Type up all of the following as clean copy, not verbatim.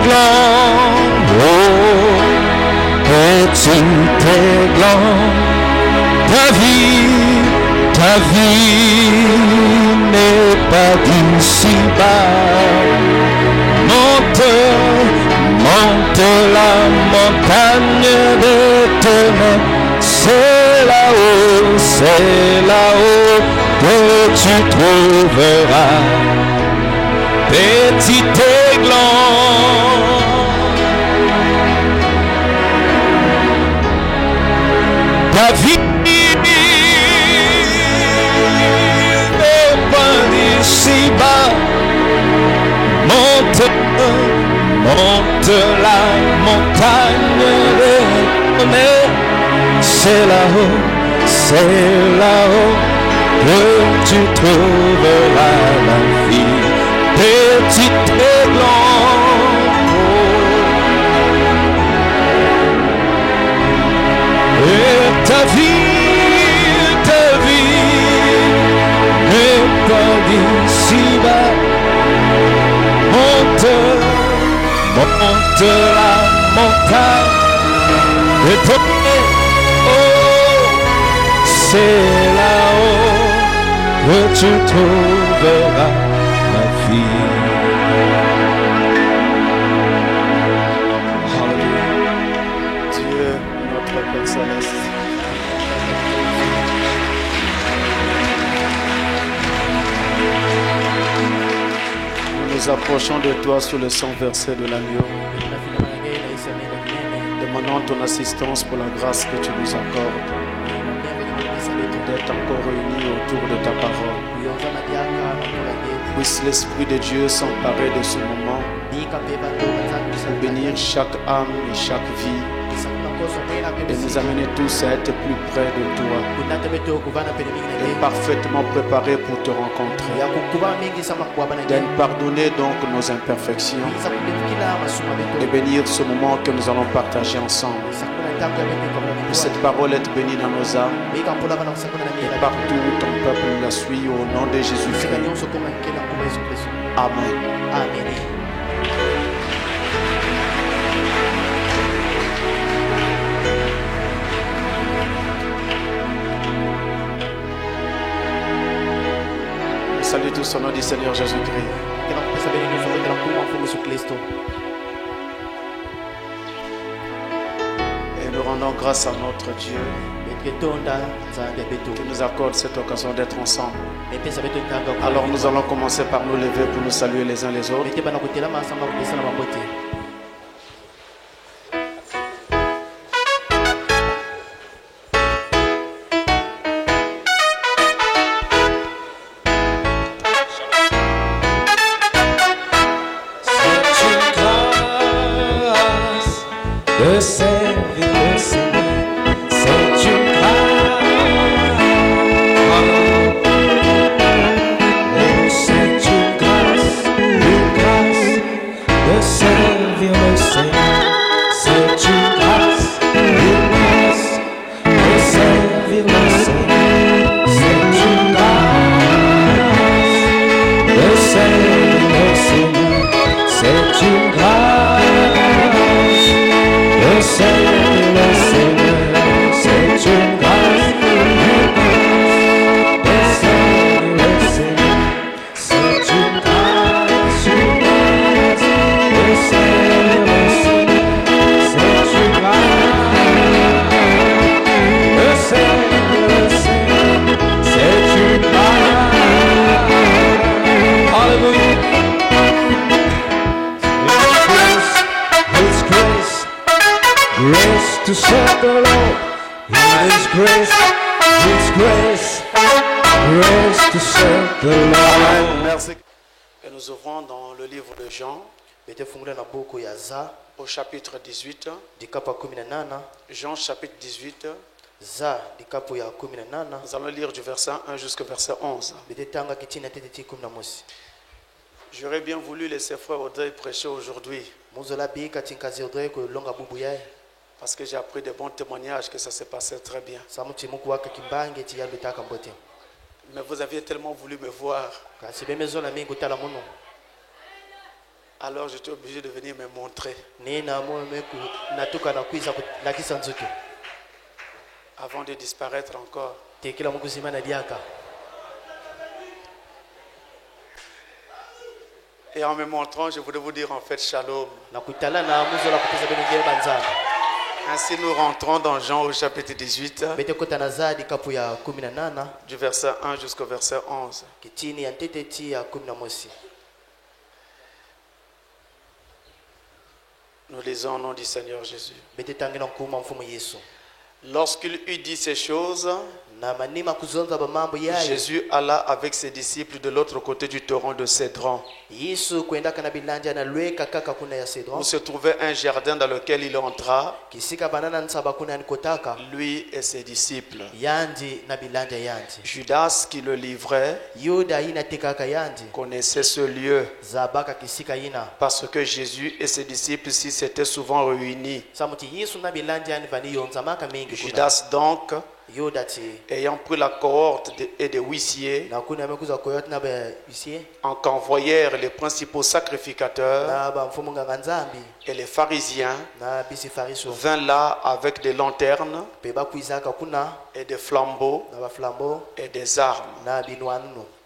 aiglon, oh, petit aiglon, ta vie n'est pas d'ici-bas. Monte la montagne d'éternel, c'est là-haut que tu trouveras petit aiglon. Ta vie n'est pas d'ici-bas. Monte la montagne d'éternel, c'est là-haut que tu trouveras la vie, petit aiglon. Et ta vie n'est pas d'ici-bas. Monte la montagne éternelle, oh, c'est là-haut que tu trouveras la vie. Alléluia. Dieu, notre Père Céleste, nous approchons de toi sous le sang versé de l'agneau, demandant ton assistance pour la grâce que tu nous accordes d'être encore réunis autour de ta parole. Puisse l'Esprit de Dieu s'emparer de ce moment pour bénir chaque âme et chaque vie et nous amener tous à être plus près de toi et parfaitement préparés pour te rencontrer. Pardonner donc nos imperfections et bénir ce moment que nous allons partager ensemble. Que cette parole est bénie dans nos âmes et partout où ton peuple la suit au nom de Jésus-Christ. Amen. Amen. Salut tous au nom du Seigneur Jésus-Christ. Et nous rendons grâce à notre Dieu qui nous accorde cette occasion d'être ensemble. Alors nous allons commencer par nous lever pour nous saluer les uns les autres. De servir le Seigneur, c'est une grâce. Oh, c'est une grâce de servir le Seigneur. C'est une grâce de servir le Seigneur. C'est une grâce de servir le Seigneur. C'est une grâce. Le Seigneur, c'est une grâce. Le Seigneur, c'est une grâce. Le Seigneur, c'est une grâce. Le Seigneur, c'est une grâce. Alléluia. Grace to serve the Lord. His grace, grace to serve the Lord. Merci. Et nous ouvrons dans le livre de Jean, au chapitre 18. Jean chapitre 18. Nous allons lire du verset 1 jusqu'au verset 11. J'aurais bien voulu laisser frère Audrey prêcher aujourd'hui, parce que j'ai appris de bons témoignages que ça s'est passé très bien. Mais vous aviez tellement voulu me voir. Alors j'étais obligé de venir me montrer. Avant de disparaître encore. Et en me montrant, je voulais vous dire en fait shalom. Ainsi nous rentrons dans Jean au chapitre 18, du verset 1 jusqu'au verset 11. Nous lisons au nom du Seigneur Jésus. Lorsqu'il eut dit ces choses, Jésus alla avec ses disciples de l'autre côté du torrent de Cédron, où se trouvait un jardin dans lequel il entra, lui et ses disciples. Judas, qui le livrait, connaissait ce lieu, parce que Jésus et ses disciples s'y s'étaient souvent réunis. Judas donc, ayant pris la cohorte et des huissiers, en qu'envoyèrent les principaux sacrificateurs et les pharisiens, vint là avec des lanternes et des flambeaux et des armes.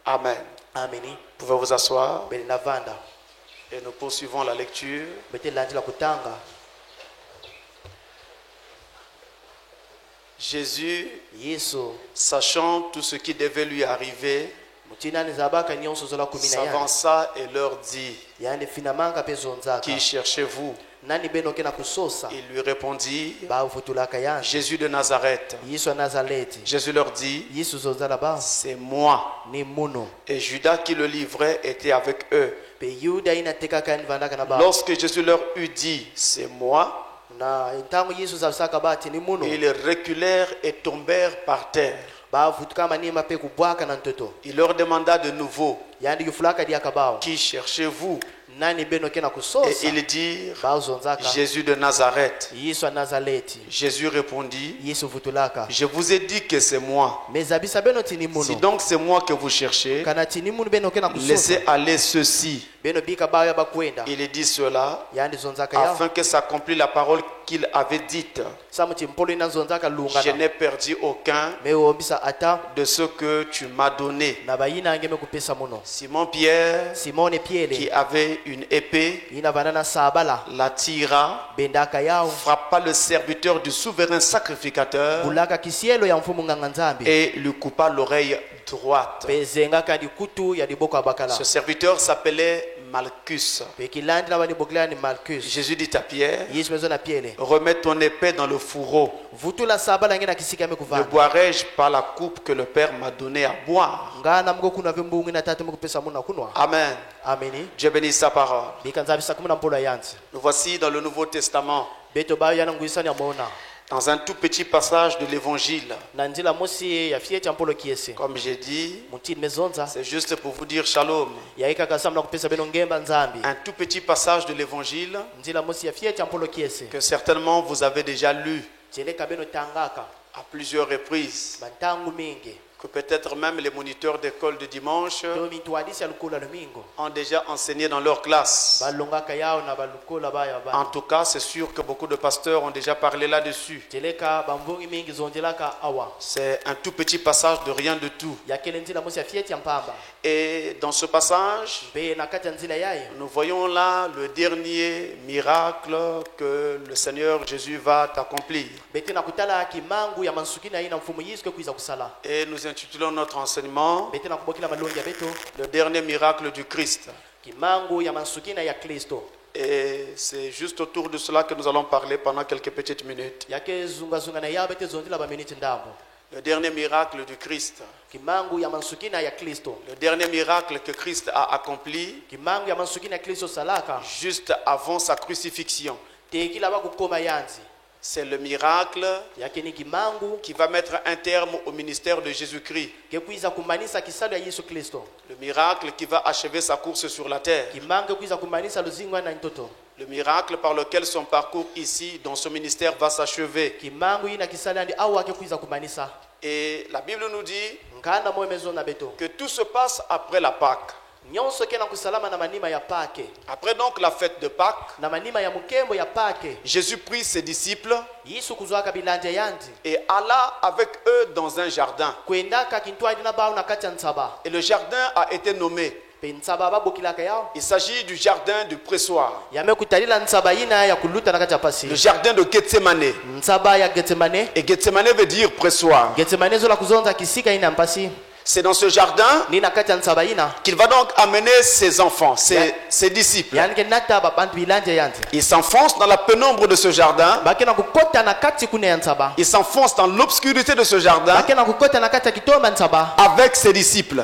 Amen. Vous pouvez vous asseoir et nous poursuivons la lecture. Jésus, sachant tout ce qui devait lui arriver, s'avança et leur dit: Qui cherchez-vous? Il lui répondit: Jésus de Nazareth. Jésus leur dit: C'est moi. Et Judas qui le livrait était avec eux. Lorsque Jésus leur eut dit: C'est moi, ils reculèrent et tombèrent par terre. Il leur demanda de nouveau: Qui cherchez-vous? Et ils dirent: Jésus de Nazareth. Jésus répondit: Je vous ai dit que c'est moi. Si donc c'est moi que vous cherchez, laissez aller ceux-ci. Il dit cela afin que s'accomplisse la parole qu'il avait dite: Je n'ai perdu aucun de ce que tu m'as donné. Simon Pierre, qui avait une épée, la tira, frappa le serviteur du souverain sacrificateur et lui coupa l'oreille droite. Ce serviteur s'appelait Malchus. Jésus dit à Pierre: Remets ton épée dans le fourreau. Ne boirai-je pas la coupe que le Père m'a donnée à boire? Amen. Dieu bénisse sa parole. Nous voici dans le Nouveau Testament, dans un tout petit passage de l'évangile. Comme j'ai dit, c'est juste pour vous dire shalom. Un tout petit passage de l'évangile que certainement vous avez déjà lu à plusieurs reprises, que peut-être même les moniteurs d'école de dimanche ont déjà enseigné dans leur classe. En tout cas, c'est sûr que beaucoup de pasteurs ont déjà parlé là-dessus. C'est un tout petit passage de rien de tout. Et dans ce passage, nous voyons là le dernier miracle que le Seigneur Jésus va accomplir. Et nous intitulons notre enseignement le dernier miracle du Christ. Et c'est juste autour de cela que nous allons parler pendant quelques petites minutes. Le dernier miracle du Christ. Le dernier miracle que Christ a accompli juste avant sa crucifixion. C'est le miracle qui va mettre un terme au ministère de Jésus-Christ. Le miracle qui va achever sa course sur la terre. Le miracle par lequel son parcours ici, dans ce ministère, va s'achever. Et la Bible nous dit que tout se passe après la Pâque. Après donc la fête de Pâques, Jésus prit ses disciples et alla avec eux dans un jardin. Et le jardin a été nommé. Il s'agit du jardin du pressoir. Le jardin de Gethsemane. Et Gethsemane veut dire pressoir. C'est dans ce jardin qu'il va donc amener ses enfants, ses disciples. Ils s'enfoncent dans la pénombre de ce jardin. Ils s'enfoncent dans l'obscurité de ce jardin avec ses disciples.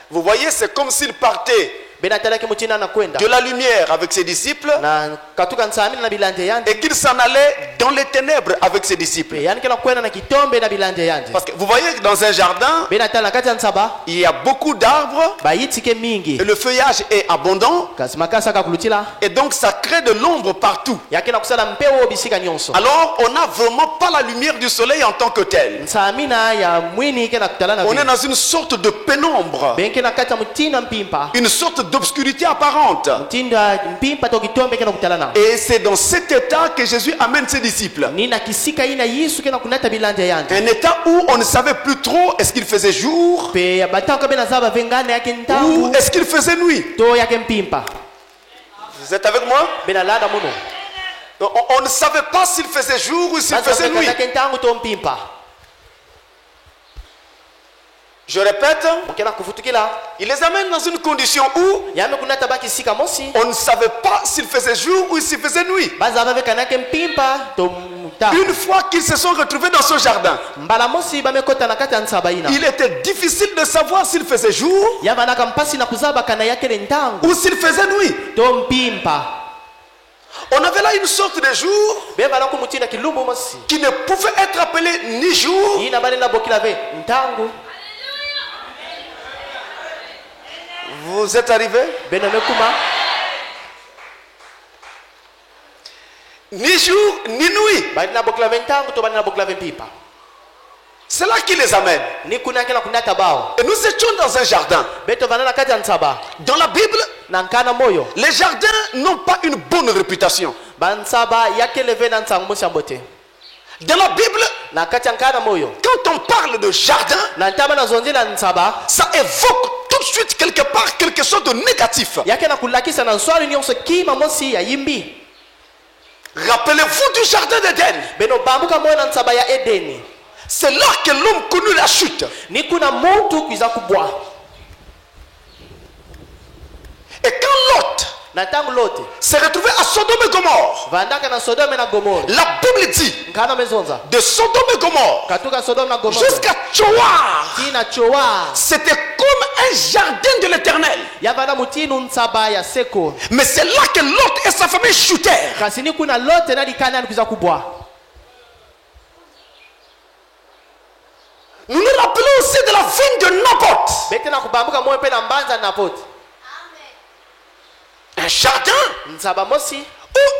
Vous voyez, c'est comme s'il partait de la lumière avec ses disciples et qu'il s'en allait dans les ténèbres avec ses disciples. Parce que vous voyez que dans un jardin, il y a beaucoup d'arbres et le feuillage est abondant et donc ça crée de l'ombre partout. Alors on n'a vraiment pas la lumière du soleil en tant que tel. On est dans une sorte de pénombre, une sorte d'obscurité apparente. Et c'est dans cet état que Jésus amène ses disciples. Un état où on ne savait plus trop est-ce qu'il faisait jour ou est-ce qu'il faisait nuit. Vous êtes avec moi? On ne savait pas s'il faisait jour ou s'il faisait nuit. Je répète, il les amène dans une condition où on ne savait pas s'il faisait jour ou s'il faisait nuit. Une fois qu'ils se sont retrouvés dans ce jardin, il était difficile de savoir s'il faisait jour ou s'il faisait nuit. On avait là une sorte de jour qui ne pouvait être appelé ni jour Vous êtes arrivé? Ni jour, ni nuit. C'est là qu'il les amène. Et nous étions dans un jardin. Dans la Bible, les jardins n'ont pas une bonne réputation. Dans la Bible, quand on parle de jardin, ça évoque tout de suite quelque part quelque chose de négatif. Rappelez-vous du jardin d'Éden. C'est là que l'homme connut la chute. Et quand Lot s'est retrouvé à Sodome et Gomorrhe, la Bible dit de Sodome et Gomorrhe jusqu'à Tchoar, c'était comme un jardin de l'Éternel. Mais c'est là que Lot et sa famille chutèrent. Nous nous rappelons aussi de la vigne de Naboth. Un jardin où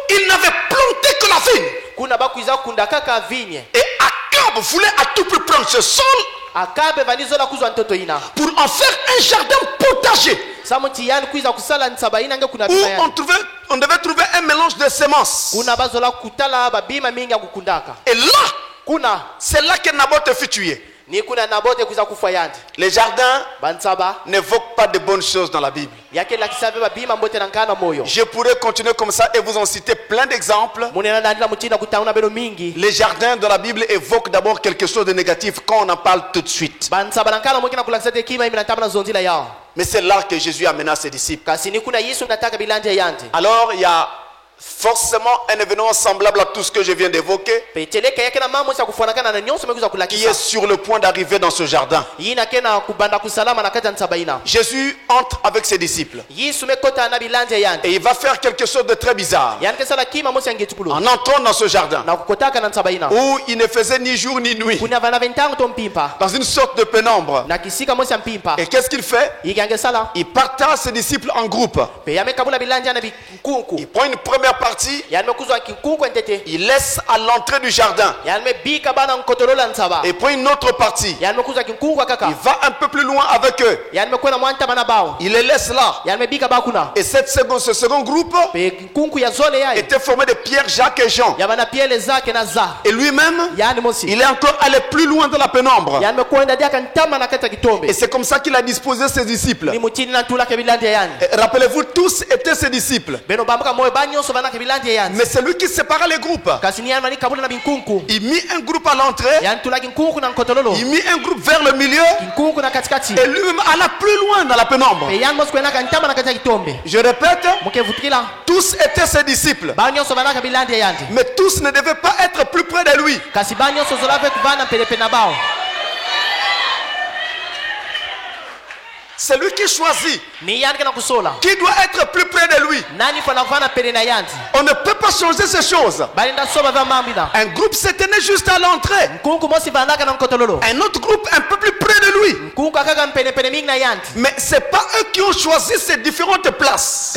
il n'avait planté que la vigne. Et Akab voulait à tout prix prendre ce sol pour en faire un jardin potager où on devait trouver un mélange de semences. Et là, c'est là que Naboth fut tué. Les jardins n'évoquent pas de bonnes choses dans la Bible. Je pourrais continuer comme ça et vous en citer plein d'exemples. Les jardins dans la Bible évoquent d'abord quelque chose de négatif quand on en parle tout de suite. Mais c'est là que Jésus amena ses disciples. Alors il y a forcément un événement semblable à tout ce que je viens d'évoquer qui est sur le point d'arriver dans ce jardin. Jésus entre avec ses disciples et il va faire quelque chose de très bizarre en entrant dans ce jardin où il ne faisait ni jour ni nuit, dans une sorte de pénombre. Et qu'est-ce qu'il fait? Il partage ses disciples en groupe. Il prend une première première partie, il laisse à l'entrée du jardin. Et pour une autre partie, il va un peu plus loin avec eux. Il les laisse là. Et ce second groupe était formé de Pierre, Jacques et Jean. Et lui-même, il est encore allé plus loin dans la pénombre. Et c'est comme ça qu'il a disposé ses disciples. Rappelez-vous, tous étaient ses disciples. Mais c'est lui qui sépara les groupes. Il mit un groupe à l'entrée. Il mit un groupe vers le milieu. Et lui-même alla plus loin dans la pénombre. Je répète, tous étaient ses disciples. Mais tous ne devaient pas être plus près de lui. C'est lui qui choisit qui doit être plus près de lui. On ne peut pas changer ces choses. Un groupe s'est tenu juste à l'entrée. Un autre groupe un peu plus près de lui. Mais ce n'est pas eux qui ont choisi ces différentes places.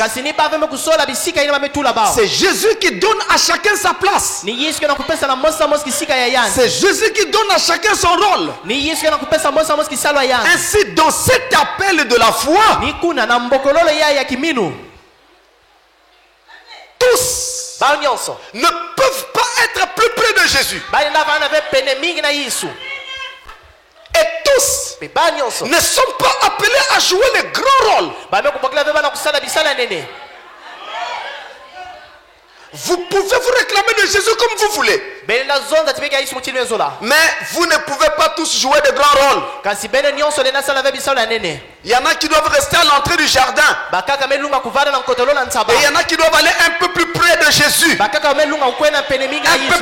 C'est Jésus qui donne à chacun sa place. C'est Jésus qui donne à chacun son rôle. Ainsi, dans cet appel de la foi, tous ne peuvent pas être plus près de Jésus. Et tous ne sont pas appelés à jouer le grand rôle. Vous pouvez vous réclamer de Jésus comme vous voulez. Mais vous ne pouvez pas tous jouer de grands rôles. Il y en a qui doivent rester à l'entrée du jardin. Et il y en a qui doivent aller un peu plus près de Jésus. Un peu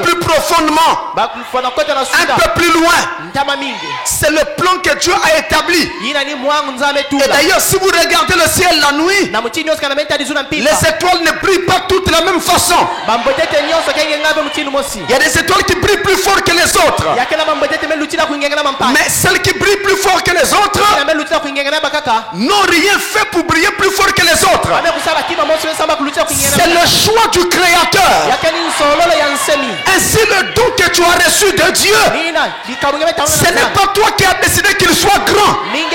plus profondément. Un peu plus loin. C'est le plan que Dieu a établi. Et d'ailleurs, si vous regardez le ciel la nuit, les étoiles ne brillent pas toutes de la même façon. Il y a des étoiles qui brillent plus fort que les autres. Mais celles qui brillent plus fort que les autres n'ont rien fait pour briller plus fort que les autres. C'est le choix du Créateur. Ainsi, le don que tu as reçu de Dieu, ce n'est pas toi qui as décidé qu'il soit grand, mais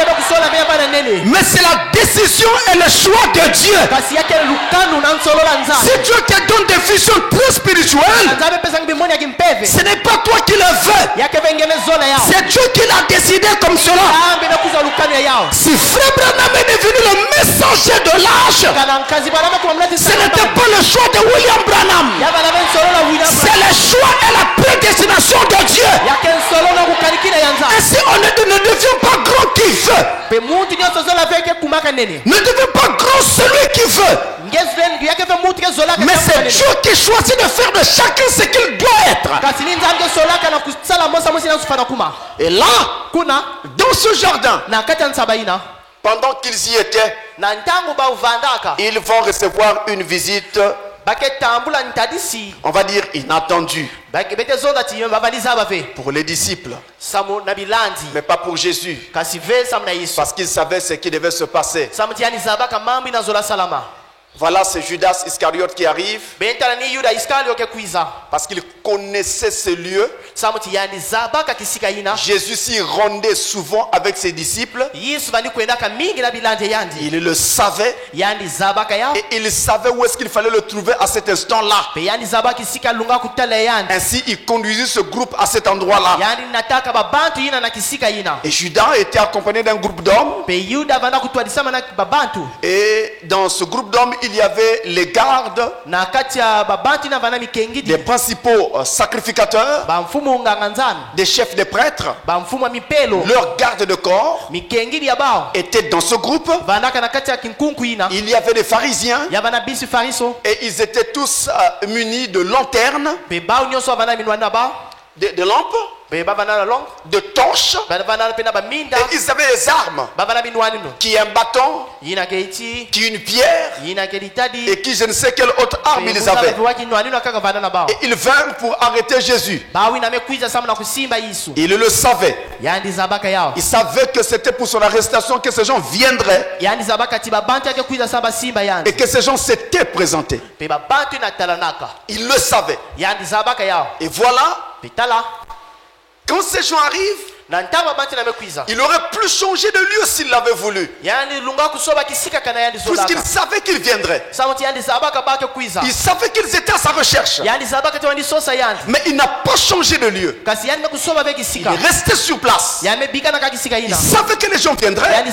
c'est la décision et le choix de Dieu. Si Dieu te donne des visions très spirituelles, ce n'est pas toi qui le veux, c'est Dieu qui l'a décidé comme cela. Si Frère Branham est devenu le messager de l'âge, ce n'était pas le choix de William Branham, c'est le choix et la prédestination de Dieu. Ainsi, on ne devient pas grand qui veut. Ne devient pas grand celui qui veut. Mais c'est Dieu qui choisit de faire de chacun ce qu'il doit être. Et là, dans ce jardin, pendant qu'ils y étaient, ils vont recevoir une visite, on va dire inattendue, pour les disciples, mais pas pour Jésus, parce qu'ils savaient ce qui devait se passer. Voilà, c'est Judas Iscariote qui arrive, parce qu'il connaissait ce lieu. Jésus s'y rendait souvent avec ses disciples. Il le savait, et il savait où est-ce qu'il fallait le trouver à cet instant-là. Ainsi, il conduisit ce groupe à cet endroit-là. Et Judas était accompagné d'un groupe d'hommes. Et dans ce groupe d'hommes, il y avait les gardes, les principaux sacrificateurs, des chefs des prêtres. Leur garde de corps était dans ce groupe. Il y avait des pharisiens, et ils étaient tous munis de lanternes, de lampes. de torches, et ils avaient des armes, qui est un bâton, qui est une pierre, et qui je ne sais quelle autre arme ils avaient. Et ils vinrent pour arrêter Jésus. Ils le savaient. Ils savaient que c'était pour son arrestation que ces gens viendraient et que ces gens s'étaient présentés. Ils le savaient. Et voilà, quand ces gens arrivent, il aurait pu changer de lieu s'il l'avait voulu, puisqu'il savait qu'il viendrait. Il savait qu'ils étaient à sa recherche, mais il n'a pas changé de lieu. Il est resté sur place. Il savait que les gens viendraient.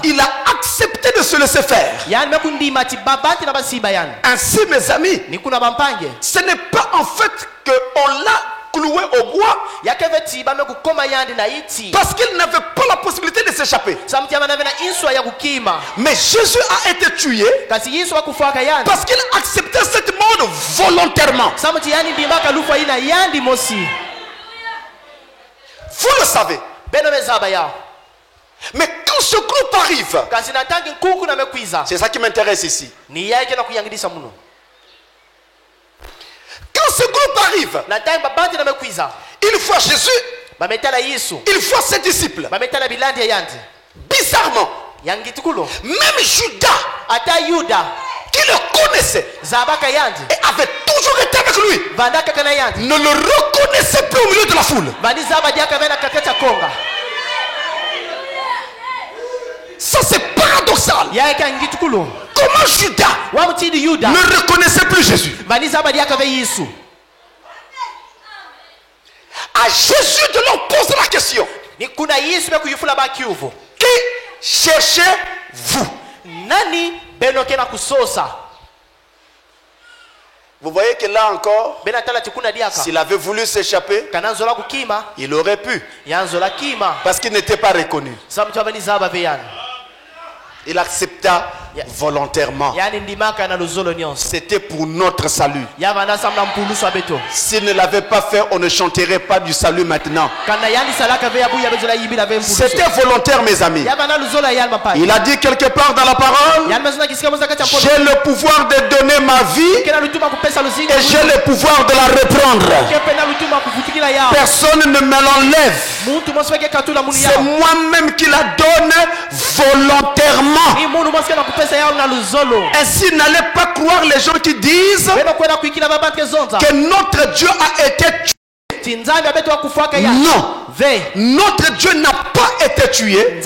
Il a accepté de se laisser faire. Ainsi, mes amis, ce n'est pas en fait qu'on l'a cloué au bois parce qu'il n'avait pas la possibilité de s'échapper. Mais Jésus a été tué parce qu'il acceptait cette mort volontairement. Vous le savez. Mais quand ce groupe arrive, c'est ça qui m'intéresse ici. Quand ce groupe arrive, il voit Jésus, il voit ses disciples. Bizarrement, même Judas, qui le connaissait et avait toujours été avec lui, ne le reconnaissait plus au milieu de la foule. Ça, c'est paradoxal. Comment Judas ne reconnaissait plus Jésus? À Jésus de leur poser la question: qui cherchez-vous? Vous voyez que là encore, s'il avait voulu s'échapper, il aurait pu, parce qu'il n'était pas reconnu. Il accepta volontairement. C'était pour notre salut. S'il ne l'avait pas fait, on ne chanterait pas du salut maintenant. C'était volontaire, mes amis. Il a dit quelque part dans la parole: j'ai le pouvoir de donner ma vie et j'ai le pouvoir de la reprendre. Personne ne me l'enlève. C'est moi-même qui la donne volontairement. Ainsi, n'allez pas croire les gens qui disent que notre Dieu a été tué. Non, notre Dieu n'a pas été tué,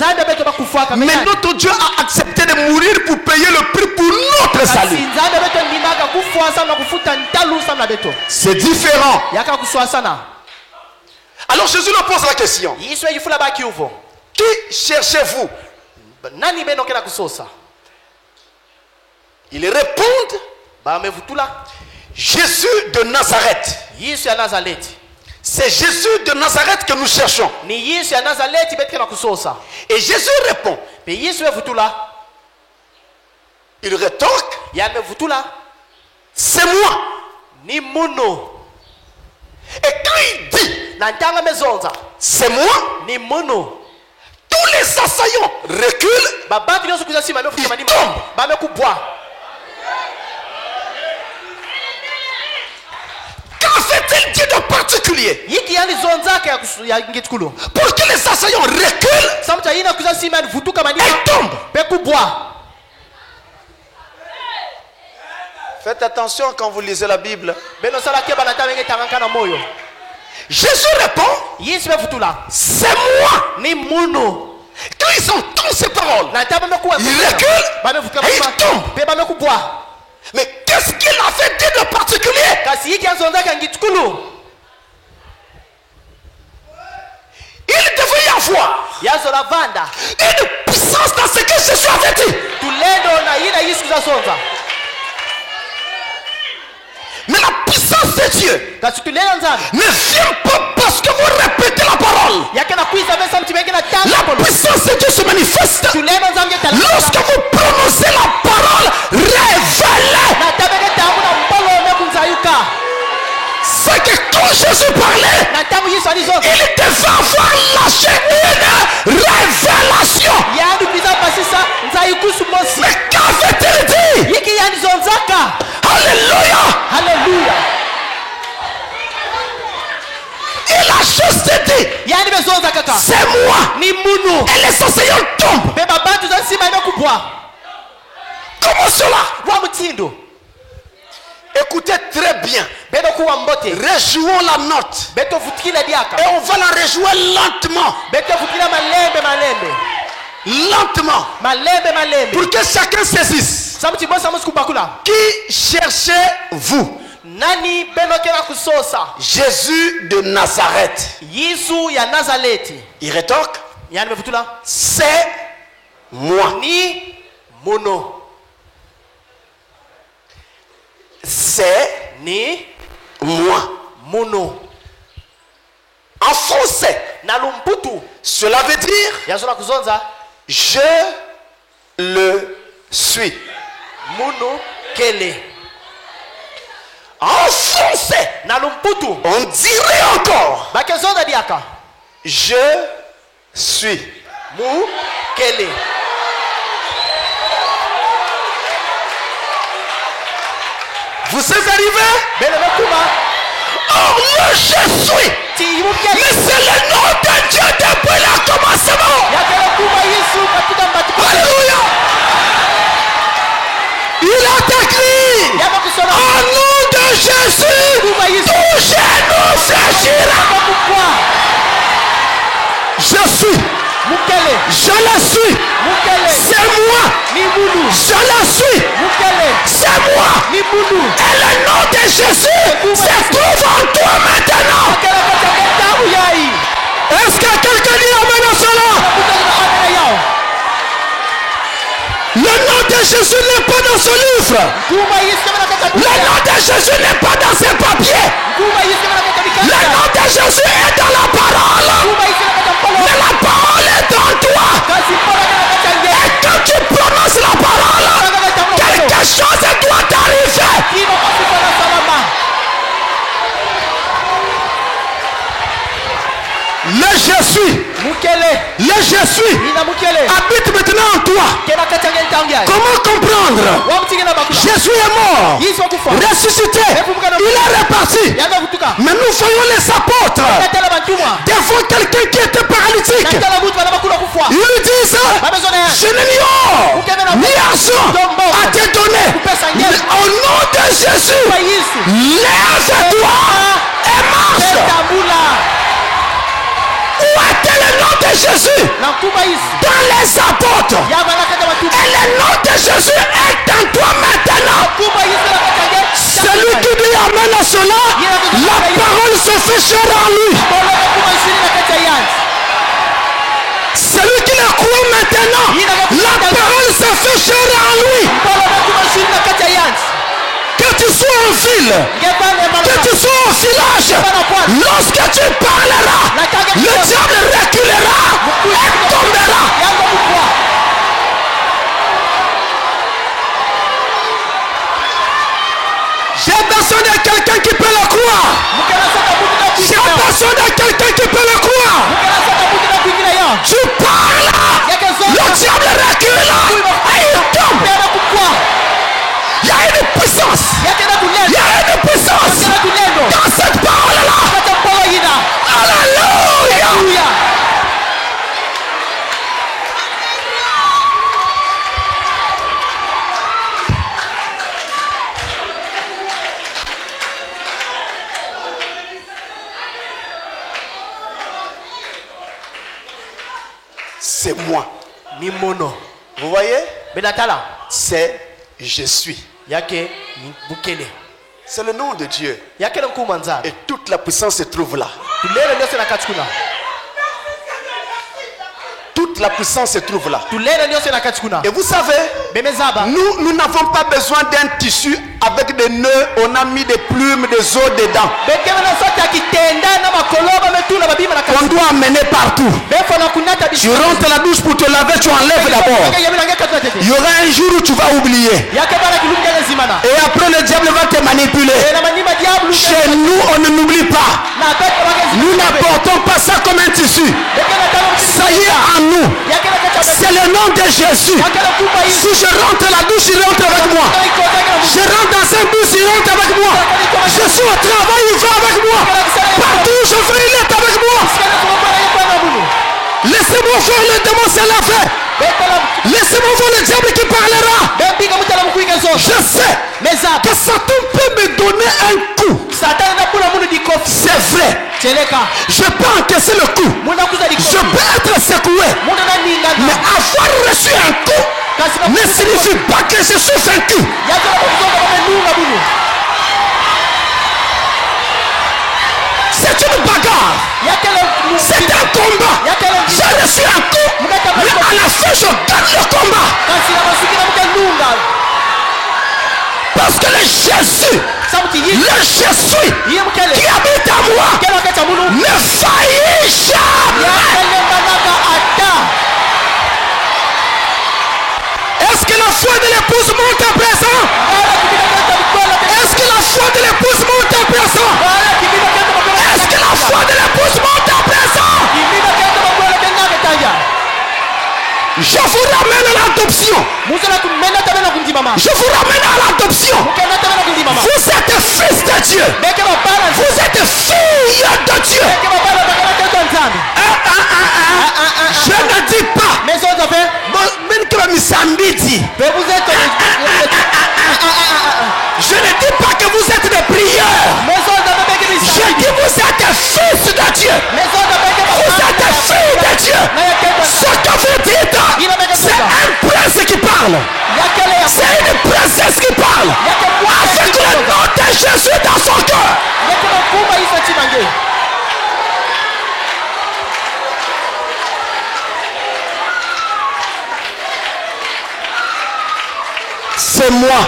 mais notre Dieu a accepté de mourir pour payer le prix pour notre salut. C'est différent. Alors Jésus leur pose la question: qui cherchez-vous? Ils répondent: Jésus de Nazareth. C'est Jésus de Nazareth que nous cherchons. Et Jésus répond. Il rétorque: c'est moi. Et quand il dit c'est moi, tous les assaillants reculent, ils tombent. Qu'en fait-il dit de particulier pour que les assaillants reculent et tombent? Faites attention quand vous lisez la Bible. Jésus répond: c'est moi. Quand ils entendent ces paroles, ils reculent et ils tombent. Mais qu'est-ce qu'il avait dit de particulier? Il devait y avoir une puissance dans ce que Jésus avait dit. Mais la puissance de Dieu ne vient pas parce que vous répétez la parole. La puissance de Dieu se manifeste lorsque vous prononcez la parole révélée. C'est que quand Jésus parlait, moi. ni munu Et les enseignants tombent. be babantu za nsima inokubwa Comment cela? wa mutindo Écoutez très bien. bedo kuwa mbote Rejouons la note. beto futikile diaka Et on va la rejouer lentement. beto futikile malembe Lentement. malembe Pour que chacun saisisse. samuti bosa musikubakula Qui cherchez-vous? nani benokela kusosa Jésus de Nazareth. Yesu ya Nazareti Il rétorque. yani mefutula C'est moi. ni mono C'est ni moi. mono En français, na lumputu cela veut dire yazola kuzonza je le suis. mono kele En français, na lumputu on dirait encore bakezonza diaka je suis. mu kele Vous êtes arrivés? bele bekuma Oh, le je suis. ti mukele Mais c'est le nom de Dieu depuis le commencement. yakele kuma Yesu katika mbatu Alléluia. Il a écrit yaba kusona au nom de Jésus, kuma Yesu tout genou fléchira. bakukwa Je suis. mukele Je le suis. mukele C'est moi. ni munu Je le suis. mukele C'est moi. ni munu Et le nom de Jésus se trouve en toi maintenant. kele katika tabu yai Est-ce que quelqu'un dit amen à cela? kutoka amena yao Le nom de Jésus n'est pas dans ce livre. kuma Yesu kama katika Le nom de Jésus n'est pas dans ses papiers. kuma Yesu kama katika Le nom de Jésus est dans la parole. kuma Yesu kama katika Mais la parole est en toi. kazi pala katika nje Et quand tu prononces la parole, quelque chose doit t'arriver. kino kwa salama Le je suis. mukele Le je suis. ina mukele Habite maintenant en toi. kena katika nje tangia Comment comprendre? wa mtingina bakula Jésus est mort. Yesu akufa Ressuscité. Il est reparti. yaga kutuka Mais nous voyons les apôtres. katala bantumwa Devant quelqu'un qui était paralytique. katala mutu bana bakula kufwa Ils lui disent, babezona je n'ai ni or, ni argent à te donner. Mais au nom de Jésus, kwa Yesu lève-toi et marche. tambula Où était le nom de Jésus? na kuma Yesu Dans les apôtres. yaba na kata batu Et le nom de Jésus est en toi maintenant. kuma Yesu na katika Celui qui dit amen à cela, la parole se fait chair en lui. bolo kuma Yesu na katika yanzi Celui qui le croit maintenant, la parole se fait chair en lui. bolo kuma Yesu na katika yanzi Que tu sois en ville, que tu sois au village, lorsque tu parleras, le diable reculera et tombera. yango mukwa J'ai besoin de quelqu'un qui peut le croire. mukela saka mutu na J'ai kuikina besoin de quelqu'un qui peut le croire. mukela saka mutu na kuikina ya Tu parles, yake le zote diable recule et il tombe. pera kukwa Il y a une puissance. yake na Il y kulendo a une puissance yake na kulendo dans cette parole-là. kata polo yina Alléluia. haleluya C'est moi. ni mono Vous voyez? benatala C'est je suis. yake ni bukele C'est le nom de Dieu. yake na nkuma nzara Et toute la puissance se trouve là. tulele ndio sena katikuna Toute la puissance se trouve là. tulele ndio sena katikuna Et vous savez, bemezaba nous n'avons pas besoin d'un tissu avec des nœuds. On a mis des plumes, des os dedans. bekeme na sote akitenda na makoloba metula babima na On katikuna doit amener partout. befo na kunata Tu rentres à la douche pour te laver, tu enlèves d'abord. Il y aura un jour où tu vas oublier. yake bana kilumja zimana Et après le diable va te manipuler. na manyima diablo Chez nous, on ne n'oublie pas. na beko wake Nous n'apportons pas ça comme un tissu. bekeme tano Ça y est en nous. yake na kacha C'est le nom de Jésus. yake na kupa hizi Si je rentre à la douche, il rentre avec moi. Je rentre dans un bus, il rentre avec moi. Je suis au travail, il va avec moi. Partout où je vais, il est avec moi. Laissez-moi voir le démon se laver. Laissez-moi voir le diable qui parlera. Je sais que Satan peut me donner un coup. C'est vrai. Je peux encaisser le coup. Je peux être secoué. Mais avoir reçu un coup ne signifie pas que je suis vaincu. C'est une bagarre. C'est un combat. J'ai reçu un coup. Mais à la fin, je gagne le combat. Parce que le Jésus, le Jésus qui habite en moi, ne faillit jamais. Est-ce que la foi de l'épouse monte à présent? Est-ce que la foi de l'épouse monte à présent? Est-ce que la foi de l'épouse monte à présent? Je vous ramène à l'adoption. Je vous ramène à l'adoption. Vous êtes fils de Dieu. Vous êtes fille de Dieu. Je ne dis pas. Je ne dis pas que vous êtes des prieurs. Je dis vous êtes fils de Dieu. Vous êtes fille de Dieu. Ce que vous dites, c'est un prince qui parle. C'est une princesse qui parle. Avec le nom de Jésus dans son cœur. C'est moi.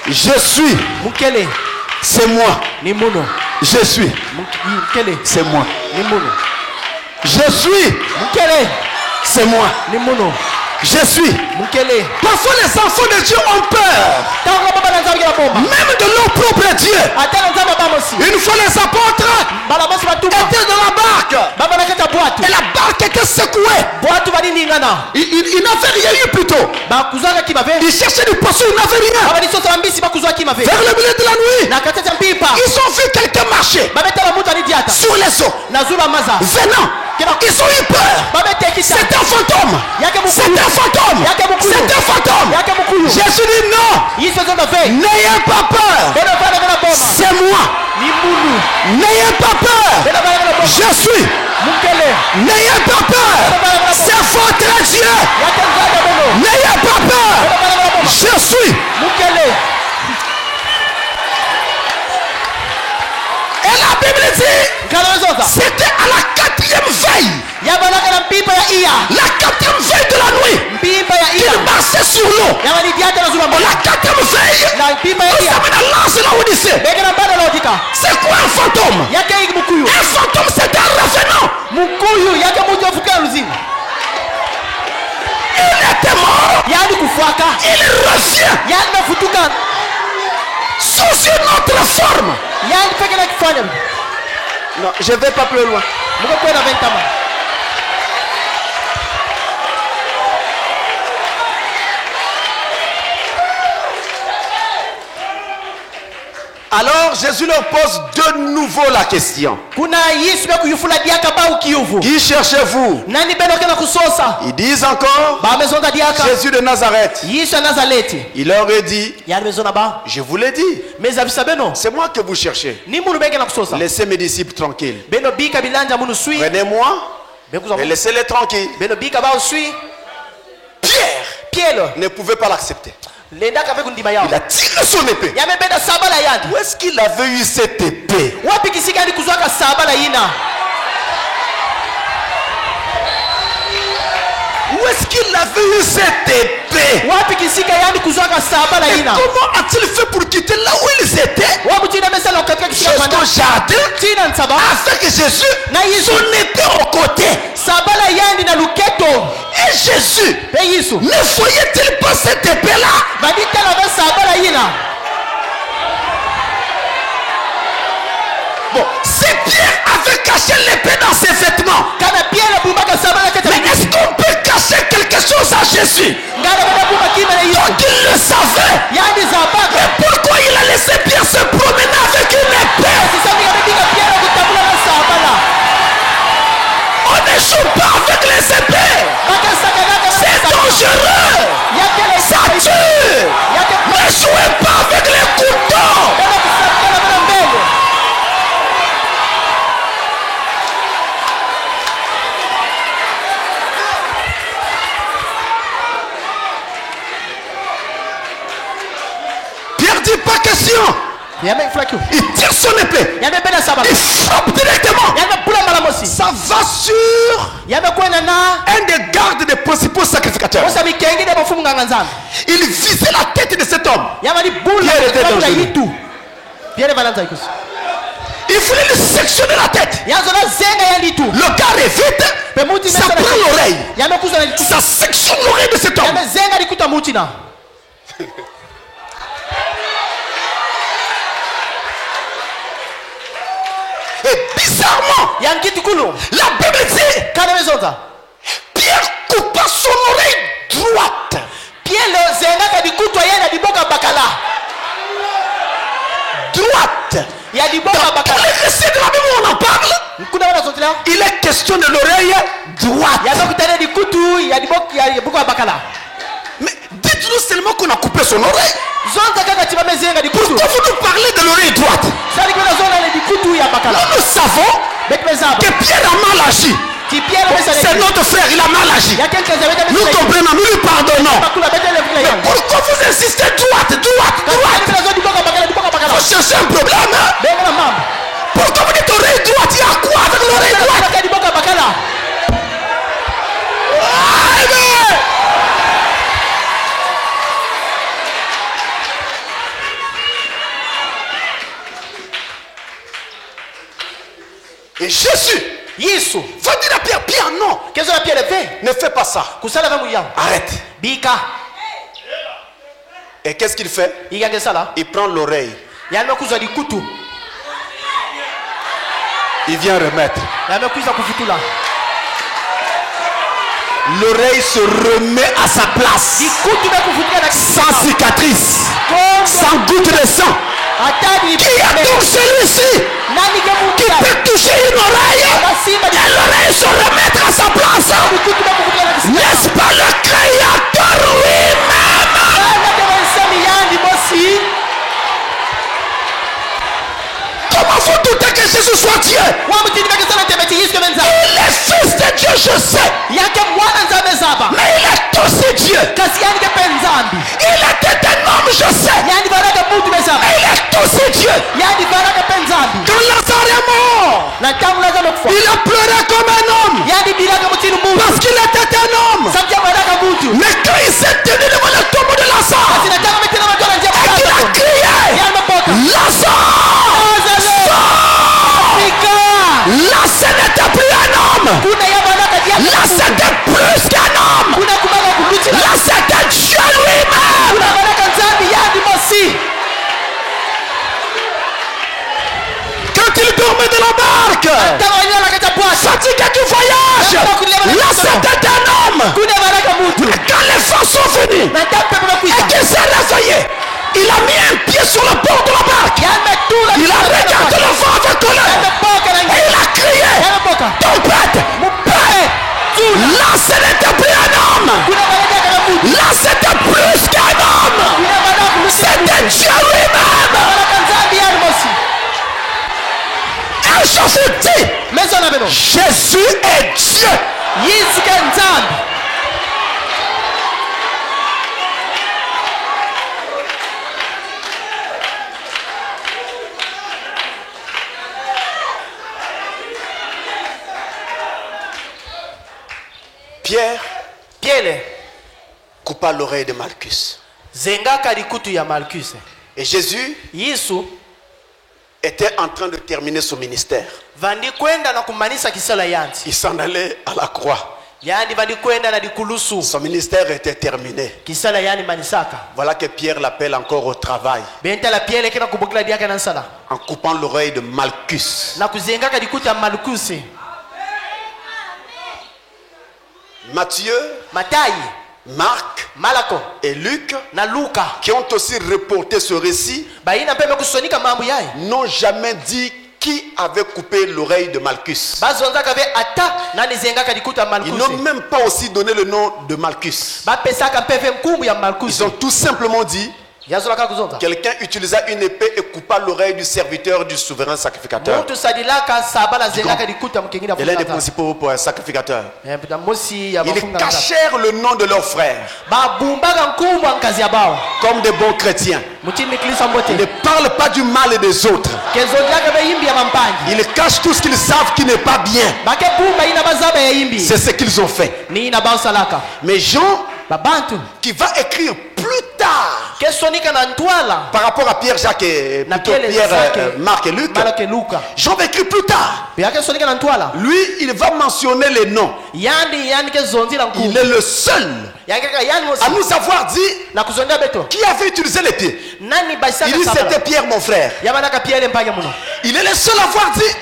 Je suis. C'est moi. Je suis. C'est moi. Je suis. C'est moi. Je suis. Parfois les enfants de Dieu ont peur. Même de leur propre Dieu. Une fois les apôtres étaient dans la barque. Et la barque était secouée. Il n'avait rien eu plus tôt. Ils cherchaient du poisson, ils n'avaient rien. Vers le milieu de la nuit, ils ont vu quelqu'un marcher sur les eaux. Venant. Ils ont eu peur. C'est un fantôme. C'est un fantôme. C'est un fantôme. Jésus dit non. N'ayez pas peur. C'est moi. N'ayez pas peur. Je suis. N'ayez pas peur. C'est votre Dieu. N'ayez pas peur. Je suis. Et la Bible dit, c'était à la 4e veille. La 4e veille de la nuit. Il marchait sur l'eau. La 4e veille, nous sommes dans l'ange de la Odyssée. C'est quoi un fantôme? Un fantôme, c'est un revenant. Il était mort. Il revient sous une autre forme. Non, je ne vais pas plus loin. Alors Jésus leur pose de nouveau la question. Qui cherchez-vous? Ils disent encore Jésus de Nazareth. Il leur a dit, je vous l'ai dit, c'est moi que vous cherchez. Laissez mes disciples tranquilles. Prenez-moi et laissez-les tranquilles. Pierre ne pouvait pas l'accepter. Il a tiré son épée. Où est-ce qu'il avait eu cette épée? Où est-ce qu'il avait eu cette épée? Et comment a-t-il fait pour quitter là où ils étaient jusqu'au jardin avec Jésus, son épée au côté? Et Jésus ne voyait-il pas cette épée-là? Bon, si Pierre avait caché l'épée dans ses vêtements, mais est-ce qu'on peut cacher quelque chose à Jésus? Donc il le savait. Mais pourquoi il a laissé Pierre se promener avec une épée? On ne joue précision. Il tire son épée. Il frappe directement. Ça va sur un des gardes des principaux sacrificateurs. Il visait la tête de cet homme. Pierre était dans le genou. Il voulait lui sectionner la tête. Le gars est vite. Ça prend l'oreille. Ça sectionne l'oreille de cet homme. Et bizarrement, la Bible dit Pierre coupa son oreille droite. Droite. Dans tous les récits de la Bible où on en parle, il est question de l'oreille droite. Mais dites-nous seulement qu'on a coupé son oreille. Pourquoi vous nous parlez de l'oreille droite? Nous savons que Pierre a mal agi. C'est notre frère, il a mal agi. Nous comprenons, nous lui pardonnons. Mais pourquoi vous insistez droite? Vous cherchez un problème, hein? Pourquoi vous dites oreille droite? Il y a quoi avec l'oreille droite? Et Jésus va dire à Pierre, Pierre, non. Ne fais pas ça. Arrête. Et qu'est-ce qu'il fait? Il prend l'oreille. Il vient remettre. L'oreille se remet à sa place. Sans cicatrice. Sans goutte de sang. Qui a donc celui-ci qui peut toucher une oreille et l'oreille se remettre à sa place? N'est-ce pas le Créateur lui-même? Comment vous doutez que Jésus soit Dieu? Il est fils de Dieu, je sais. Mais il est aussi Dieu. Il était un homme, je sais. Mais il est aussi Dieu. Quand Lazare est mort, il a pleuré comme un homme. Parce qu'il était un homme. Mais quand il s'est tenu devant le tombeau de Lazare, et qu'il a crié, Lazare, là ce n'était plus un homme. Là c'était plus qu'un homme. Là c'était Dieu lui-même. Quand il dormait de la barque, fatigué du voyage, là c'était un homme. Quand les vents sont venus et qu'il s'est réveillé, il a mis un pied sur le bord de la barque. Il a regardé le vent avec colère. Et il a crié, tempête, là ce n'était plus un homme. Là c'était plus qu'un homme. C'était Dieu lui-même. Un jour je dis, Jésus est Dieu. Pierre coupa l'oreille de Malchus. Et Jésus était en train de terminer son ministère. Il s'en allait à la croix. Son ministère était terminé. Voilà que Pierre l'appelle encore au travail. En coupant l'oreille de Malchus. Matthieu, Marc et Luc, qui ont aussi reporté ce récit, n'ont jamais dit qui avait coupé l'oreille de Malchus. Ils n'ont même pas aussi donné le nom de Malchus. Ils ont tout simplement dit Quelqu'un utilisa une épée et coupa l'oreille du serviteur du souverain sacrificateur. Il est l'un des principaux pour un sacrificateur. Ils cachèrent le nom de leur frère. Comme des bons chrétiens. Ils ne parlent pas du mal des autres. Ils cachent tout ce qu'ils savent qui n'est pas bien. C'est ce qu'ils ont fait. Mais Jean, qui va écrire plus tard par rapport à Pierre, Jacques et Pierre, Marc et Luc, Jean va écrire plus tard. Lui, il va mentionner les noms. Il est le seul à nous avoir dit qui avait utilisé les pieds. Il dit c'était Pierre mon frère. Il est le seul à avoir dit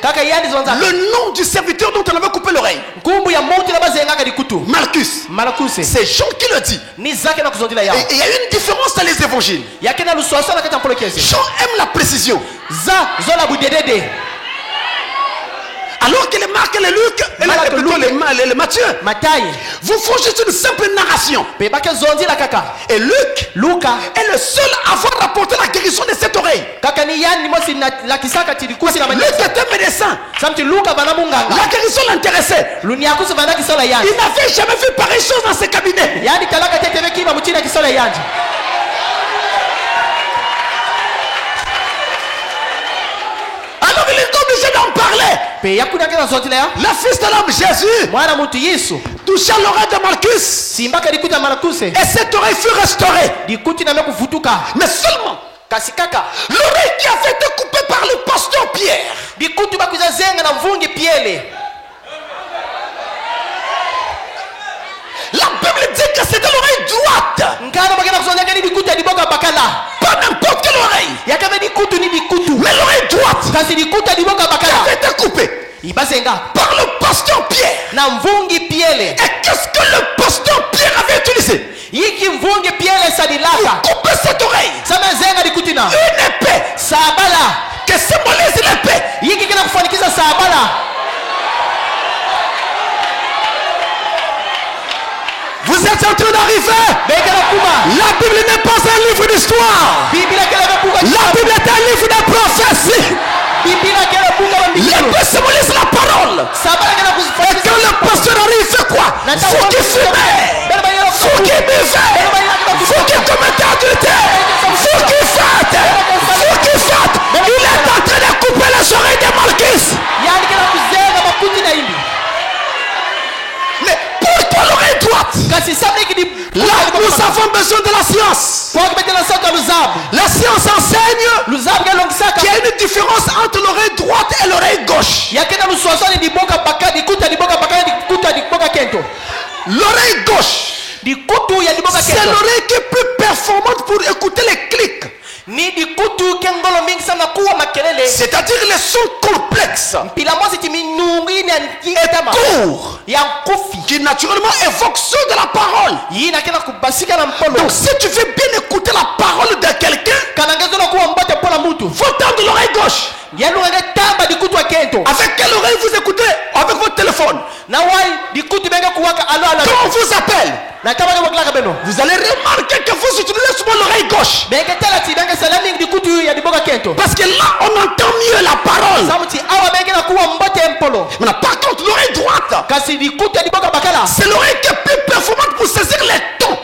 le nom du serviteur dont on avait coupé l'oreille. Malchus. C'est Jean qui le dit. Et il y a une différence dans les évangiles. Jean aime la précision. Alors que les Marc et les Luc, et plutôt les Matthieu, vous font juste une simple narration. Et Luc est le seul à avoir rapporté la guérison de cette oreille. Luc était médecin. La guérison l'intéressait. Il n'avait jamais vu pareille chose dans ses cabinets. Alors il est obligé d'en parler. Le fils de l'homme Jésus toucha l'oreille de Malchus. Et cette oreille fut restaurée. Mais seulement l'oreille qui avait été coupée par le pasteur Pierre. La Bible dit que c'était l'oreille droite. Pas n'importe quelle oreille. Mais l'oreille droite qui avait été coupée par le pasteur Pierre. Et qu'est-ce que le pasteur Pierre avait utilisé pour couper cette oreille? Une épée qui symbolise l'épée. Vous êtes en train d'arriver. La Bible n'est pas un livre d'histoire. La Bible est un livre de prophétie. L'épée symbolise la parole. Et quand le pasteur arrive, il fait quoi? Faut qu'il fume, faut qu'il buve, faut qu'il commette adultère, faut qu'il fête, faut qu'il fête. Il est en train de couper les oreilles de Malchus. Mais pourquoi l'oreille droite? Là, nous avons besoin de la science. La science enseigne qu'il y a une différence entre l'oreille droite et l'oreille gauche. L'oreille gauche, c'est l'oreille qui est plus performante pour écouter les clics. C'est-à-dire les sons complexes et courts qui naturellement évoquent ceux de la parole. Donc si tu veux bien écouter la parole de quelqu'un, faut tendre l'oreille gauche. Avec quelle oreille vous écoutez? Avec votre téléphone. Quand on vous appelle, vous allez remarquer que vous utilisez souvent l'oreille gauche. Parce que là, on entend mieux la parole. Maintenant, par contre, l'oreille droite, c'est l'oreille qui est plus performante pour saisir les tons.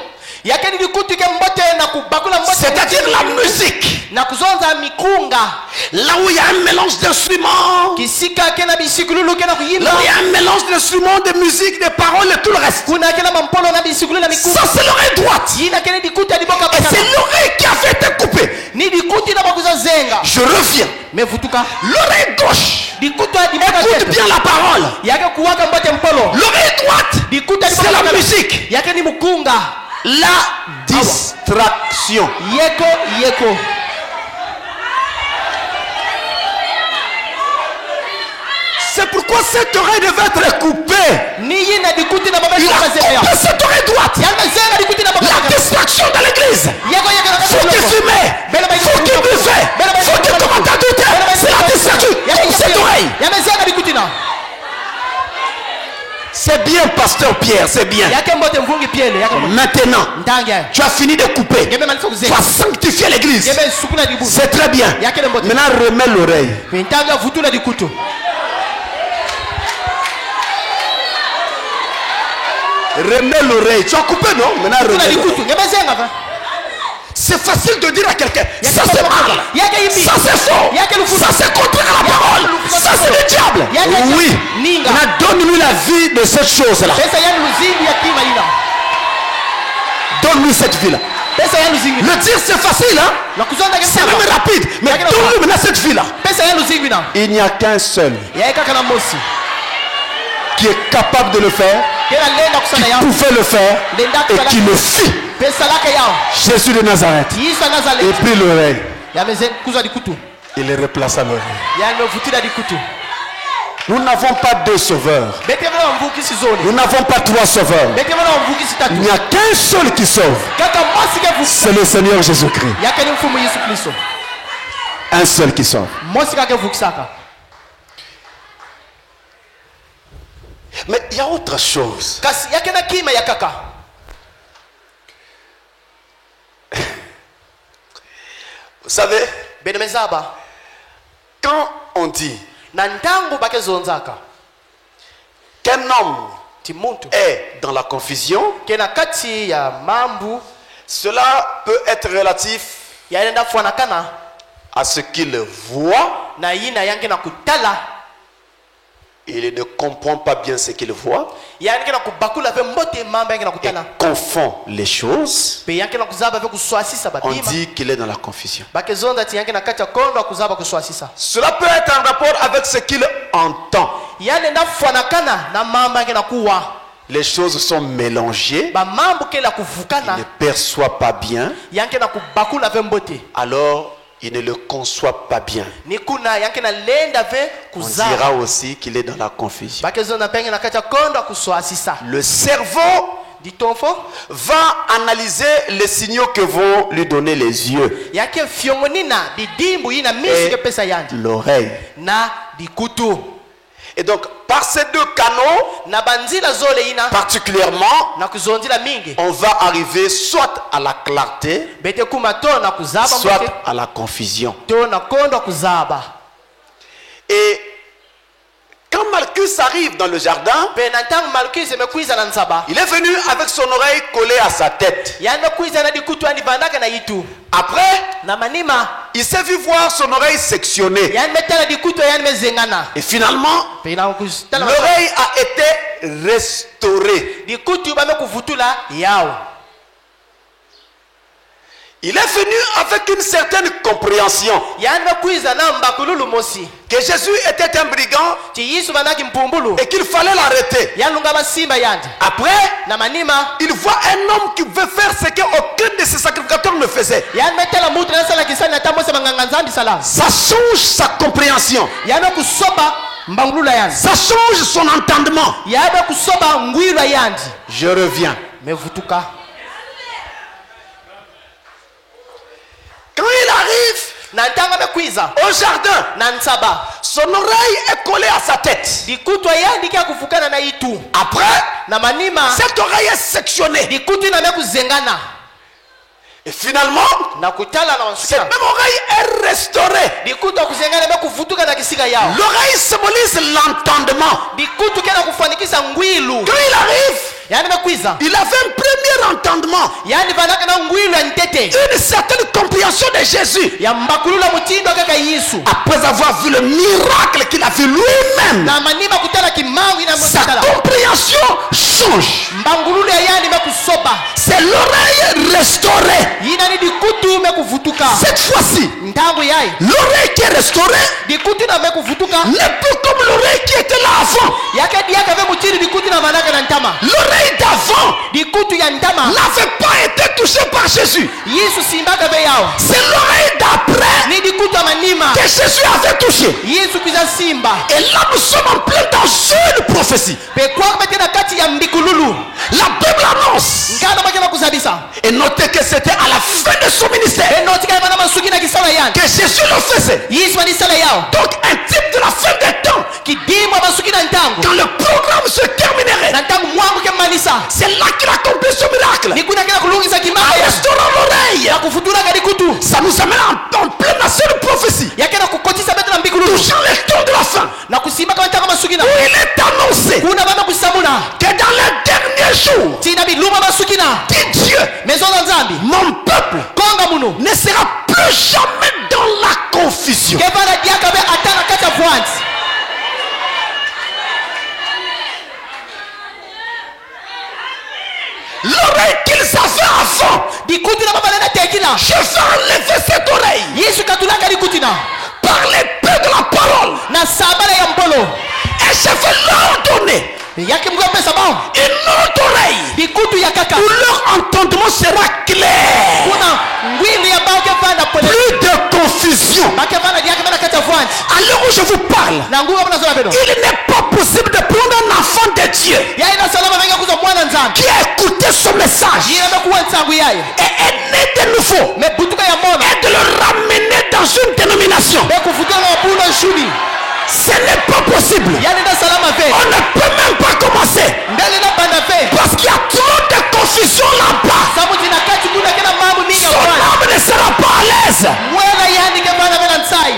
C'est-à-dire la musique. Là où il y a un mélange d'instruments, là où il y a un mélange d'instruments, de musique, de paroles et tout le reste. Ça c'est l'oreille droite. Et c'est l'oreille qui a fait été coupée. Je reviens. L'oreille gauche écoute bien la parole. L'oreille droite, c'est la musique. La distraction. C'est pourquoi cette oreille devait être coupée. Il a coupé cette oreille droite. La distraction dans l'église. Faut qu'il fumait, faut qu'il buvait, faut qu'il commentait à douter. C'est la distraction. Coupe cette oreille. C'est bien, pasteur Pierre. pierre, c'est bien. Maintenant, tu as fini de couper. Tu as sanctifié l'église. C'est très bien. Maintenant, remets l'oreille. Remets l'oreille. Tu as coupé, non? Maintenant, remets l'oreille. C'est facile de dire à quelqu'un, ça c'est mal, ça c'est faux, ça c'est contraire à la parole, ça c'est le diable. Oui, donne-lui la vie de cette chose-là. Donne-lui cette vie-là. Le dire c'est facile, hein? C'est même rapide, mais donne-lui maintenant cette vie-là. Il n'y a qu'un seul qui est capable de le faire, qui pouvait le faire et qui le fit. Jésus de Nazareth. Et puis l'oreille. Il les replaça l'oreille. Nous n'avons pas deux sauveurs. Nous n'avons pas trois sauveurs. Il n'y a qu'un seul qui sauve. C'est le Seigneur Jésus-Christ. Un seul qui sauve. Mais il y a autre chose. Vous savez, quand on dit qu'un homme est dans la confusion, cela peut être relatif à ce qu'il voit. Il ne comprend pas bien ce qu'il voit. Il confond les choses. On dit qu'il est dans la confusion. Cela peut être en rapport avec ce qu'il entend. Les choses sont mélangées. Il ne perçoit pas bien. Alors il ne le conçoit pas bien. On dira aussi qu'il est dans la confusion. Le cerveau va analyser les signaux que vont lui donner les yeux et l'oreille. Et donc, par ces deux canaux, particulièrement, on va arriver soit à la clarté, soit à la confusion. Et quand Malchus arrive dans le jardin, il est venu avec son oreille collée à sa tête. Après, il s'est vu voir son oreille sectionnée. Et finalement, l'oreille a été restaurée. Il est venu avec une certaine compréhension que Jésus était un brigand et qu'il fallait l'arrêter. Après, il voit un homme qui veut faire ce qu'aucun de ses sacrificateurs ne faisait. Ça change sa compréhension. Ça change son entendement. Je reviens. Quand il arrive au jardin, son oreille est collée à sa tête. Après, cette oreille est sectionnée. Et finalement, cette même oreille est restaurée. L'oreille symbolise l'entendement. Quand il arrive, il avait un premier entendement, une certaine compréhension de Jésus. Après avoir vu le miracle qu'il a vu lui-même, sa compréhension change. C'est l'oreille restaurée. Cette fois-ci, l'oreille qui est restaurée n'est plus comme l'oreille qui était là avant. L'oreille d'avant n'avait pas été touchée par Jésus. C'est l'oreille d'après que Jésus avait touché. Et là nous sommes en plein dans une prophétie. La Bible annonce. Et notez que c'était à la fin de son ministère que Jésus le faisait. Donc un type de la fin des temps kidimwa basukina ntango quand le programme se terminerait, na ntango mwangu kemalisa c'est là qu'il accomplit ce miracle. ni kuna kila kulungisa En kimaya restaurant l'oreille, na kufutula kali kutu ça nous amène en pleine nation de prophétie, yakena kukotisa betu na mbikulu touchant les temps de la fin, na kusimba kama ntango basukina où il est annoncé kuna bana kusamuna que dans les derniers jours, tina biluma basukina dit Dieu, maison za nzambi mon peuple konga muno ne sera plus jamais dans la confusion. kebana diaka be atanga kata voix L'oreille qu'ils avaient avant, dikutu na baba na tekila je vais enlever cette oreille yesu katulaka dikutina par l'épée de la parole na sabala ya mbolo et je vais leur donner yake mko pesa bao une autre oreille dikutu ya kaka où leur entendement sera clair. kuna ngwili ya bao kevanda pole Plus de confusion. bakevanda diaka bana kata voix À l'heure où je vous parle, na nguvu bana zola bedo il n'est pas possible de prendre un enfant de Dieu ya ina salama venga kuza mwana nzambi qui a écouté ce message yina bekuwa nsangu yaye et est né de nouveau me butuka ya mona et de le ramener dans une dénomination. bekufutula na bulo shuni Ce n'est pas possible. yani na salama ve On ne peut même pas commencer ndele na banda ve parce qu'il y a trop de confusion là-bas. sabu tina kati kuna kila mambo mingi ya Son bwana âme ne sera pas à l'aise. mwela yani kevanda bena nsai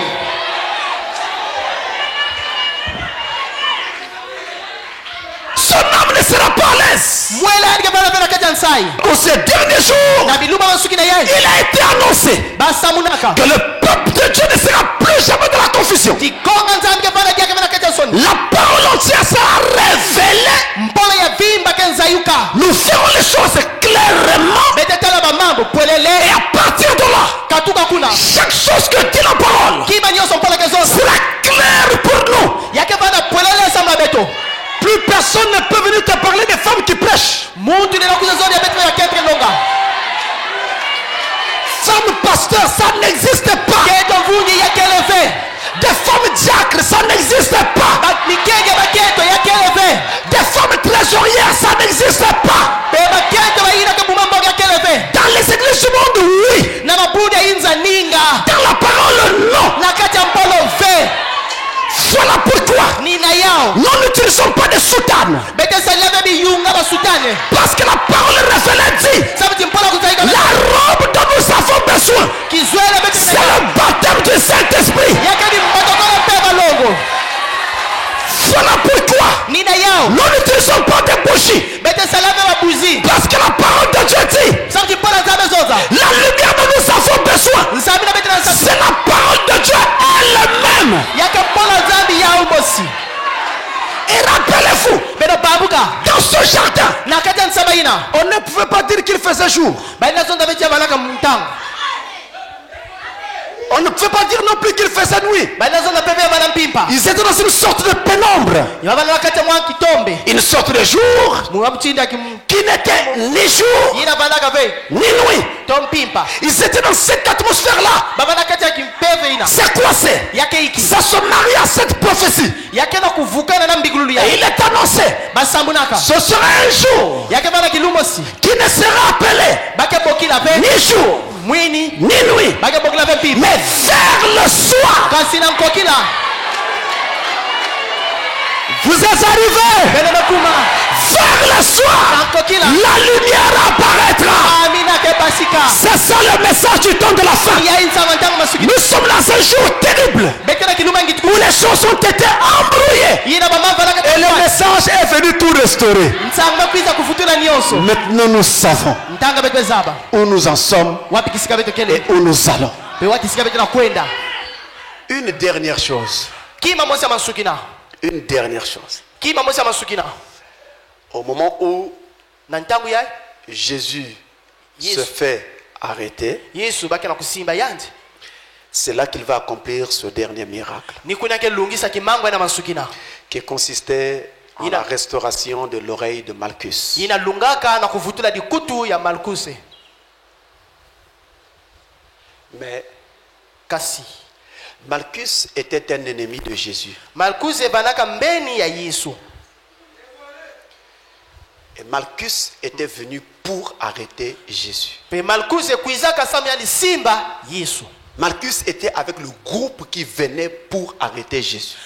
Son âme ne sera pas à l'aise. mwela yani kevanda bena kata nsai Au ces derniers jours, na biluma basuki na yaye il a été annoncé basamunaka que le peuple de Dieu ne sera plus jamais dans la confusion. tikonga nzambi kevanda diaka bena kata soni La parole entière sera révélée. mpola ya vimba kenzayuka Nous ferons les choses clairement. betetala bamambo Et pwelele à partir de là, katuka kuna chaque chose que dit la parole kiba nyonso mpola kezosa sera claire pour nous. yake bana pwelele sama beto Plus personne ne peut venir te parler des femmes qui prêchent. muntu ninakuza zoni ya beto ya ketre longa Femme pasteur, ça n'existe pas. keto vunyi yakeleve Des femmes diacres, ça n'existe pas. mikenge baketo yakeleve Des femmes trésorières, ça n'existe pas. be baketo bayina kebumambo yakeleve Dans les églises du monde, oui. na mabundi ayinza ninga Dans la parole, non. na kati ya mpolo ve Voilà pourquoi nina yao nous n'utilisons pas de soutane. betesalave biyunga basutane Parce que la parole révélée dit sabuti mpola kuzaika la robe dont nous avons besoin, kizwele beto c'est le baptême du Saint-Esprit. yake ni mpotokola pe balongo Voilà pourquoi nina yao nous n'utilisons pas de bougies. betesalave babuzi Parce que la parole de Dieu dit sabuti mpola nzambe zoza la lumière dont nous avons besoin, nzambi na bete na nzambi c'est la parole de Dieu elle-même. yake mpola nzambi yao mosi Et rappelez-vous, beto babuka dans ce jardin, na kati ya nsaba ina on ne pouvait pas dire qu'il faisait jour. balina zonza betia balaka mtango On ne pouvait pas dire non plus qu'il faisait nuit. balina zonza pepe ya bana mpimpa Ils étaient dans une sorte de pénombre. yabalala kati ya mwa kitombe Une sorte de jour mwa mchinda kim qui n'était ni jour yina balaka ve ni nuit. to mpimpa Ils étaient dans cette atmosphère-là. babana kati ya kimpeve ina C'est quoi c'est? yake iki Ça se marie à cette prophétie. yake na kuvukana na mbigululu Et ya il est annoncé. basambunaka Ce sera un jour yake bana kilumosi qui ne sera appelé bake bokila ve ni jour mwini ni nuit. bake bokila ve mpimpa Mais vers le soir, kasi na nkokila vous êtes arrivés. bele bakuma Vers le soir, na nkokila la lumière apparaîtra. amina ke basika C'est ça le message du temps de la fin. ya insama ntango masuki Nous sommes dans un jour terrible beke na kiluma ngituku où les choses ont été embrouillées. yina bamava laka Et le message est venu tout restaurer. nsango bakwiza kufutula nyonso Maintenant nous savons ntanga betu ezaba où nous en sommes wapi kisika betu et kele où nous allons. pe wati sika betu na kwenda Une dernière chose. kima mosi ya masukina Une dernière chose. kima mosi ya masukina Au moment où na ntango ya Jésus Yes. se fait arrêter, yesu bake na kusimba yandi c'est là qu'il va accomplir ce dernier miracle ni kuna ke lungisa kimango na masukina qui consistait en Ina. la restauration de l'oreille de Malchus. yina lungaka na kuvutula dikutu ya malkuse Mais kasi Malchus était un ennemi de Jésus. malkuse banaka mbeni ya yesu Et Malchus était venu pour arrêter Jésus. pe malkuse kuizaka sami yani simba yesu Malchus était avec le groupe qui venait pour arrêter Jésus.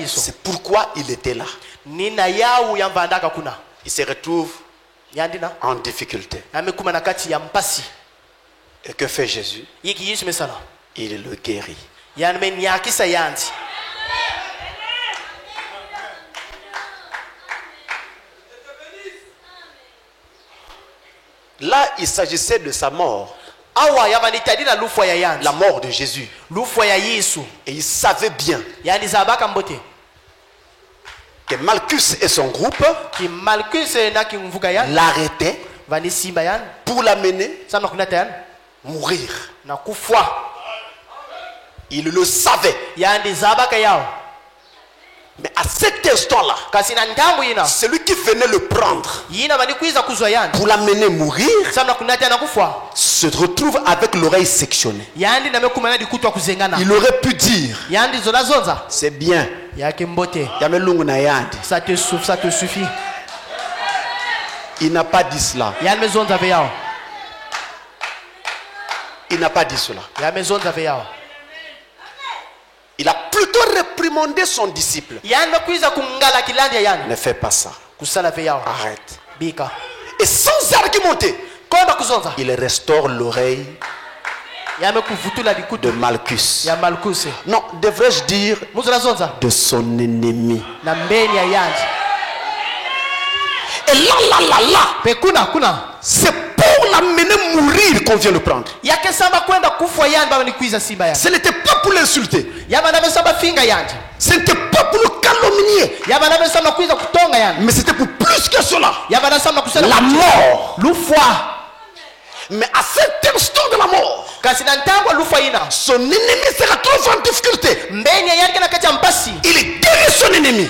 C'est pourquoi il était là. Il se retrouve en difficulté. Et que fait Jésus? Il le guérit. Là, il s'agissait de sa mort. La mort de Jésus. Et il savait bien que Malchus et son groupe l'arrêtaient pour l'amener mourir. Il le savait. Mais à cet instant-là, celui qui venait le prendre pour l'amener mourir se retrouve avec l'oreille sectionnée. Il aurait pu dire, c'est bien, ça te suffit. Il n'a pas dit cela. Il n'a pas dit cela. Il a plutôt réprimandé son disciple. Ne fais pas ça. Arrête. Et sans argumenter, il restaure l'oreille de Malchus. Non, devrais-je dire de son ennemi. Et là, c'est pour l'amener mourir qu'on vient le prendre. Ce n'était pas pour l'insulter. Ce n'était pas pour le calomnier. Mais c'était pour plus que cela. La mort. Mais à cet instant de la mort, son ennemi se retrouve en difficulté. Il guérit son ennemi.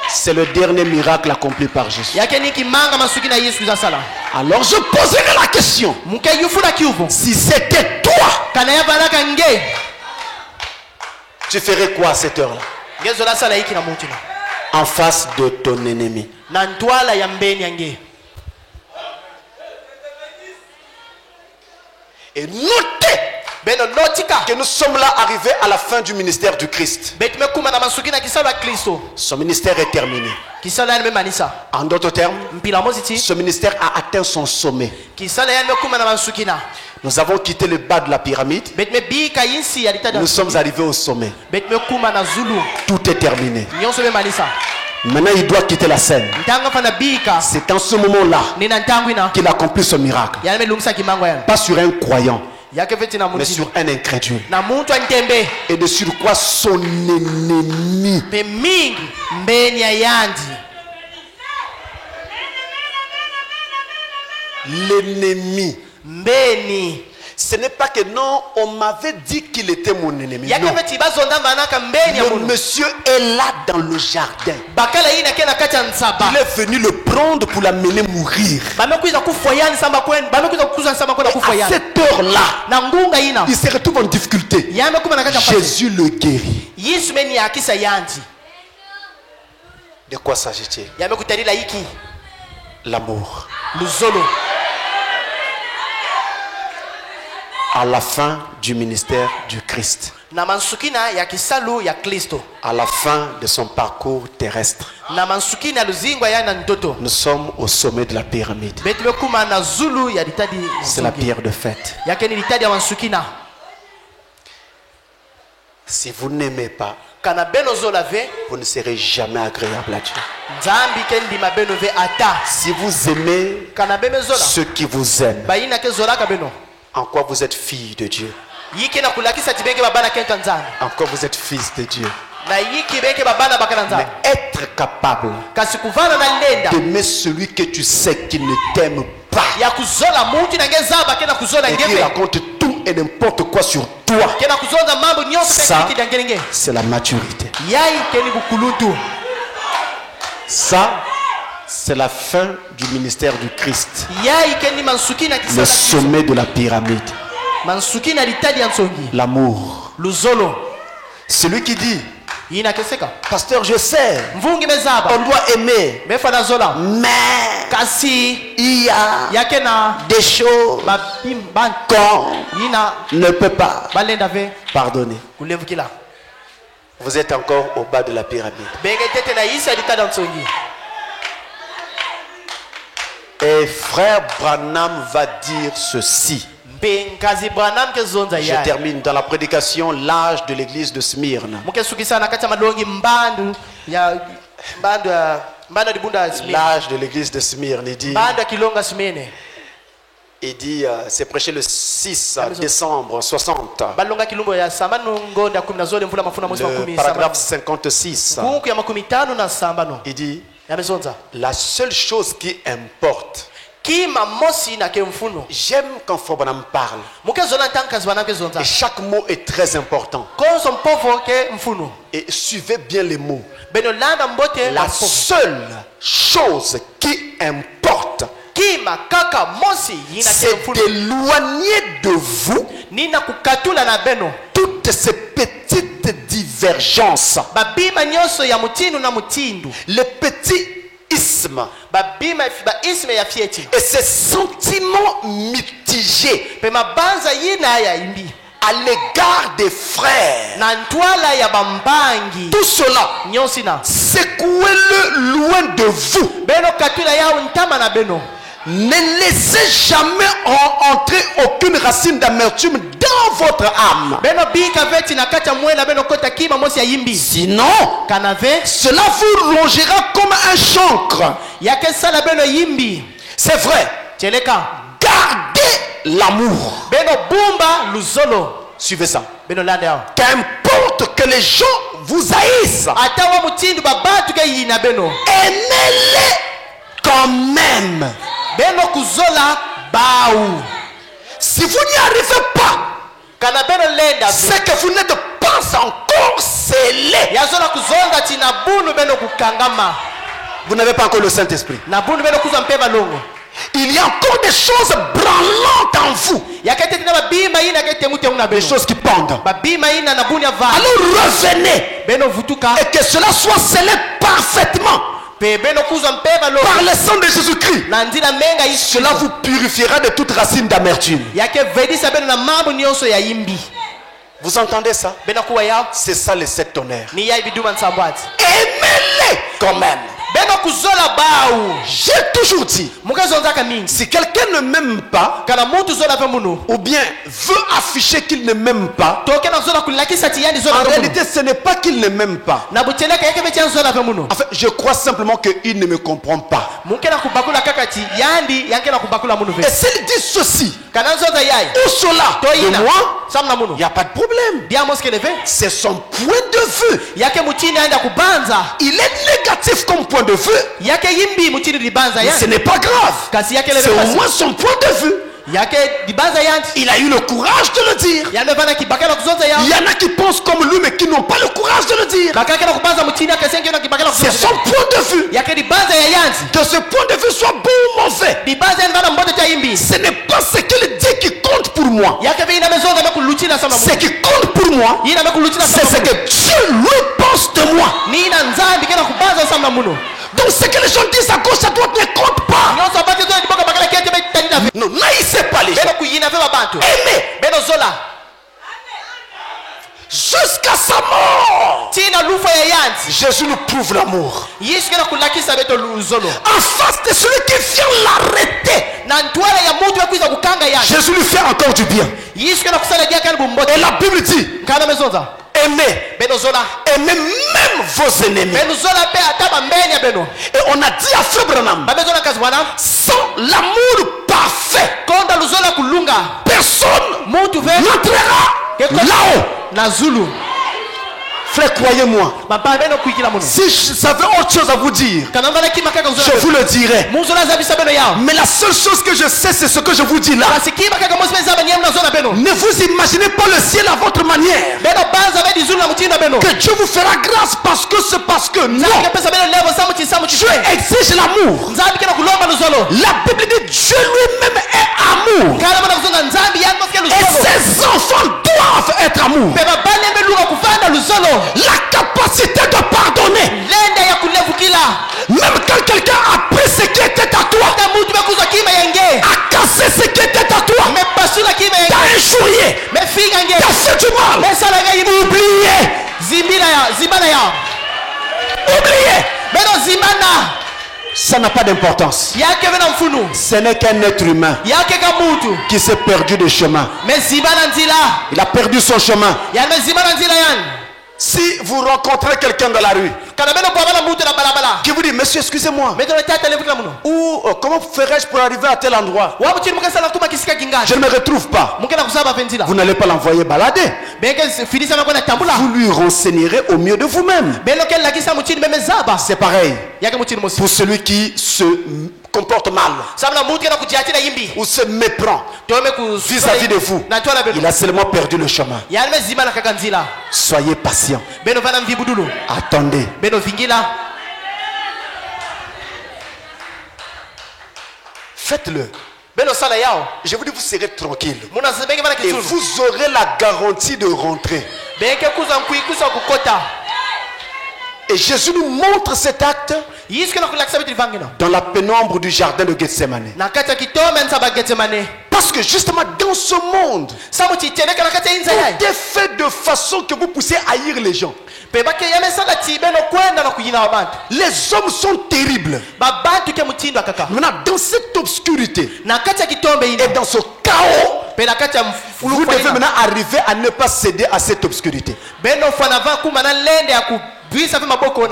C'est le dernier miracle accompli par Jésus. Alors je poserai la question. Si c'était toi, tu ferais quoi à cette heure-là? En face de ton ennemi. Et notez que nous sommes là arrivés à la fin du ministère du Christ. Son ministère est terminé. En d'autres termes, ce ministère a atteint son sommet. Nous avons quitté le bas de la pyramide. Nous sommes arrivés au sommet. Tout est terminé. Maintenant, il doit quitter la scène. C'est en ce moment-là qu'il accomplit ce miracle. Pas sur un croyant, mais sur un incrédule. Et de surcroît son ennemi. L'ennemi. Ce n'est pas que non, on m'avait dit qu'il était mon ennemi. Non. Le monsieur est là dans le jardin. Il est venu le prendre pour l'amener mourir. Et à cette heure-là, il se retrouve en difficulté. Jésus le guérit. De quoi s'agit-il? L'amour. À la fin du ministère du Christ. À la fin de son parcours terrestre. Nous sommes au sommet de la pyramide. C'est la pierre de fête. Si vous n'aimez pas, vous ne serez jamais agréable à Dieu. Si vous aimez ceux qui vous aiment, en quoi vous êtes fille de Dieu? En quoi vous êtes fils de Dieu? Mais être capable d'aimer celui que tu sais qui ne t'aime pas et qui raconte tout et n'importe quoi sur toi, ça, c'est la maturité. Ça, c'est la fin du ministère du Christ. Le sommet de la pyramide. L'amour. Celui qui dit, pasteur, je sais, on doit aimer, mais il y a des choses qu'on ne peut pas pardonner. Vous êtes encore au bas de la pyramide. Et frère Branham va dire ceci. Je termine dans la prédication l'âge de l'église de Smyrne. L'âge de l'église de Smyrne, il dit, c'est prêché le 6 décembre 60. Le paragraphe 56. Il dit, la seule chose qui importe. J'aime quand Frère Branham parle. Et chaque mot est très important. Et suivez bien les mots. La seule chose qui importe, c'est d'éloigner de vous toutes ces petites divergences. Les petits ismes et ces sentiments mitigés à l'égard des frères. Tout cela, secouez-le loin de vous. Ne laissez jamais entrer aucune racine d'amertume dans votre âme. Sinon, cela vous rongera comme un chancre. C'est vrai. Gardez l'amour. Suivez ça. Qu'importe que les gens vous haïssent, aimez-les quand même. Si vous n'y arrivez pas, c'est que vous n'êtes pas encore scellé. Vous n'avez pas encore le Saint-Esprit. Il y a encore des choses branlantes en vous. Des choses qui pendent. Alors revenez. Et que cela soit scellé parfaitement par le sang de Jésus-Christ. Cela vous purifiera de toute racine d'amertume. Vous entendez ça? C'est ça les 7 tonnerres. Aimez-les quand même. J'ai toujours dit, si quelqu'un ne m'aime pas, ou bien veut afficher qu'il ne m'aime pas, en réalité ce n'est pas qu'il ne m'aime pas. En fait, je crois simplement qu'il ne me comprend pas. Et s'il dit ceci ou cela de moi, il n'y a pas de problème. C'est son point de vue. Il est négatif comme point de vue. Mais ce n'est pas grave. C'est au moins son point de vue. Il a eu le courage de le dire. Il y en a qui pensent comme lui mais qui n'ont pas le courage de le dire. C'est son point de vue. Que ce point de vue soit bon ou mauvais, ce n'est pas ce qu'il dit qui compte pour moi. Ce qui compte pour moi, c'est ce que Dieu lui pense de moi. Donc ce que les gens disent à gauche à droite ne compte pas. Non, n'haïssez pas les gens. Aimez. Jusqu'à sa mort. Jésus nous prouve l'amour. En face de celui qui vient l'arrêter, Jésus lui fait encore du bien. Et la Bible dit, aimez. Aimez même vos ennemis. Et on a dit à Frère Branham, sans l'amour parfait, personne n'entrera là-haut. Frère, croyez-moi, si j'avais autre chose à vous dire, je vous le dirais. Mais la seule chose que je sais, c'est ce que je vous dis là. Ne vous imaginez pas le ciel à votre manière. Que Dieu vous fera grâce parce que non. Dieu exige l'amour. La Bible dit Dieu lui-même est amour. Et ses enfants doivent être amour. La capacité de pardonner. Même quand quelqu'un a pris ce qui était à toi, Ça n'a pas d'importance. Ce n'est qu'un être humain qui s'est perdu de chemin. Il a perdu son chemin. Si vous rencontrez quelqu'un dans la rue qui vous dit, monsieur, excusez-moi, ou comment ferais-je pour arriver à tel endroit, je ne me retrouve pas, vous n'allez pas l'envoyer balader. Vous lui renseignerez au mieux de vous-même. C'est pareil pour celui qui se comporte mal ou se méprend vis-à-vis de vous. Il a seulement perdu le chemin. Soyez patient. Attendez. Faites-le. Je vous dis, vous serez tranquille. Et vous aurez la garantie de rentrer. Et Jésus nous montre cet acte dans la pénombre du jardin de Gethsemane. Parce que justement dans ce monde, tout est fait de façon que vous puissiez haïr les gens. Les hommes sont terribles. Maintenant, dans cette obscurité et dans ce chaos, vous devez maintenant arriver à ne pas céder à cette obscurité.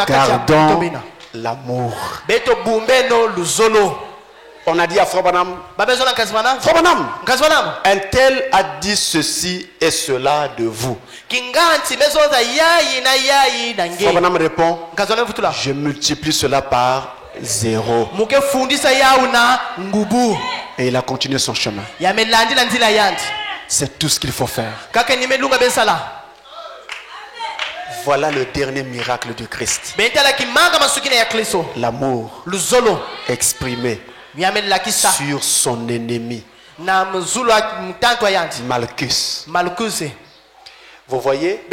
Gardons l'amour. On a dit à Frère Branham, un tel a dit ceci et cela de vous. Frère Branham répond, je multiplie cela par 0. Et il a continué son chemin. C'est tout ce qu'il faut faire. Voilà le dernier miracle du Christ. L'amour exprimé sur son ennemi Malchus. Vous voyez,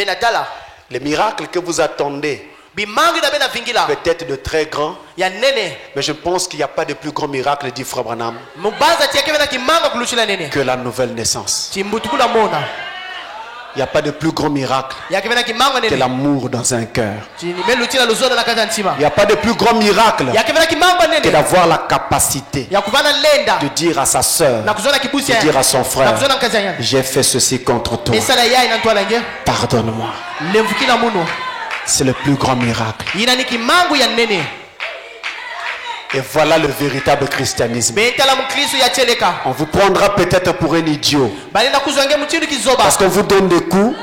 les miracles que vous attendez peut-être de très grands, mais je pense qu'il n'y a pas de plus grand miracle, dit Frère Branham, que la nouvelle naissance. Il n'y a pas de plus grand miracle que l'amour dans un cœur. Il n'y a pas de plus grand miracle que d'avoir la capacité de dire à sa soeur, de dire à son frère, j'ai fait ceci contre toi, pardonne-moi. C'est le plus grand miracle. Et voilà le véritable christianisme. On vous prendra peut-être pour un idiot parce qu'on vous donne des coups,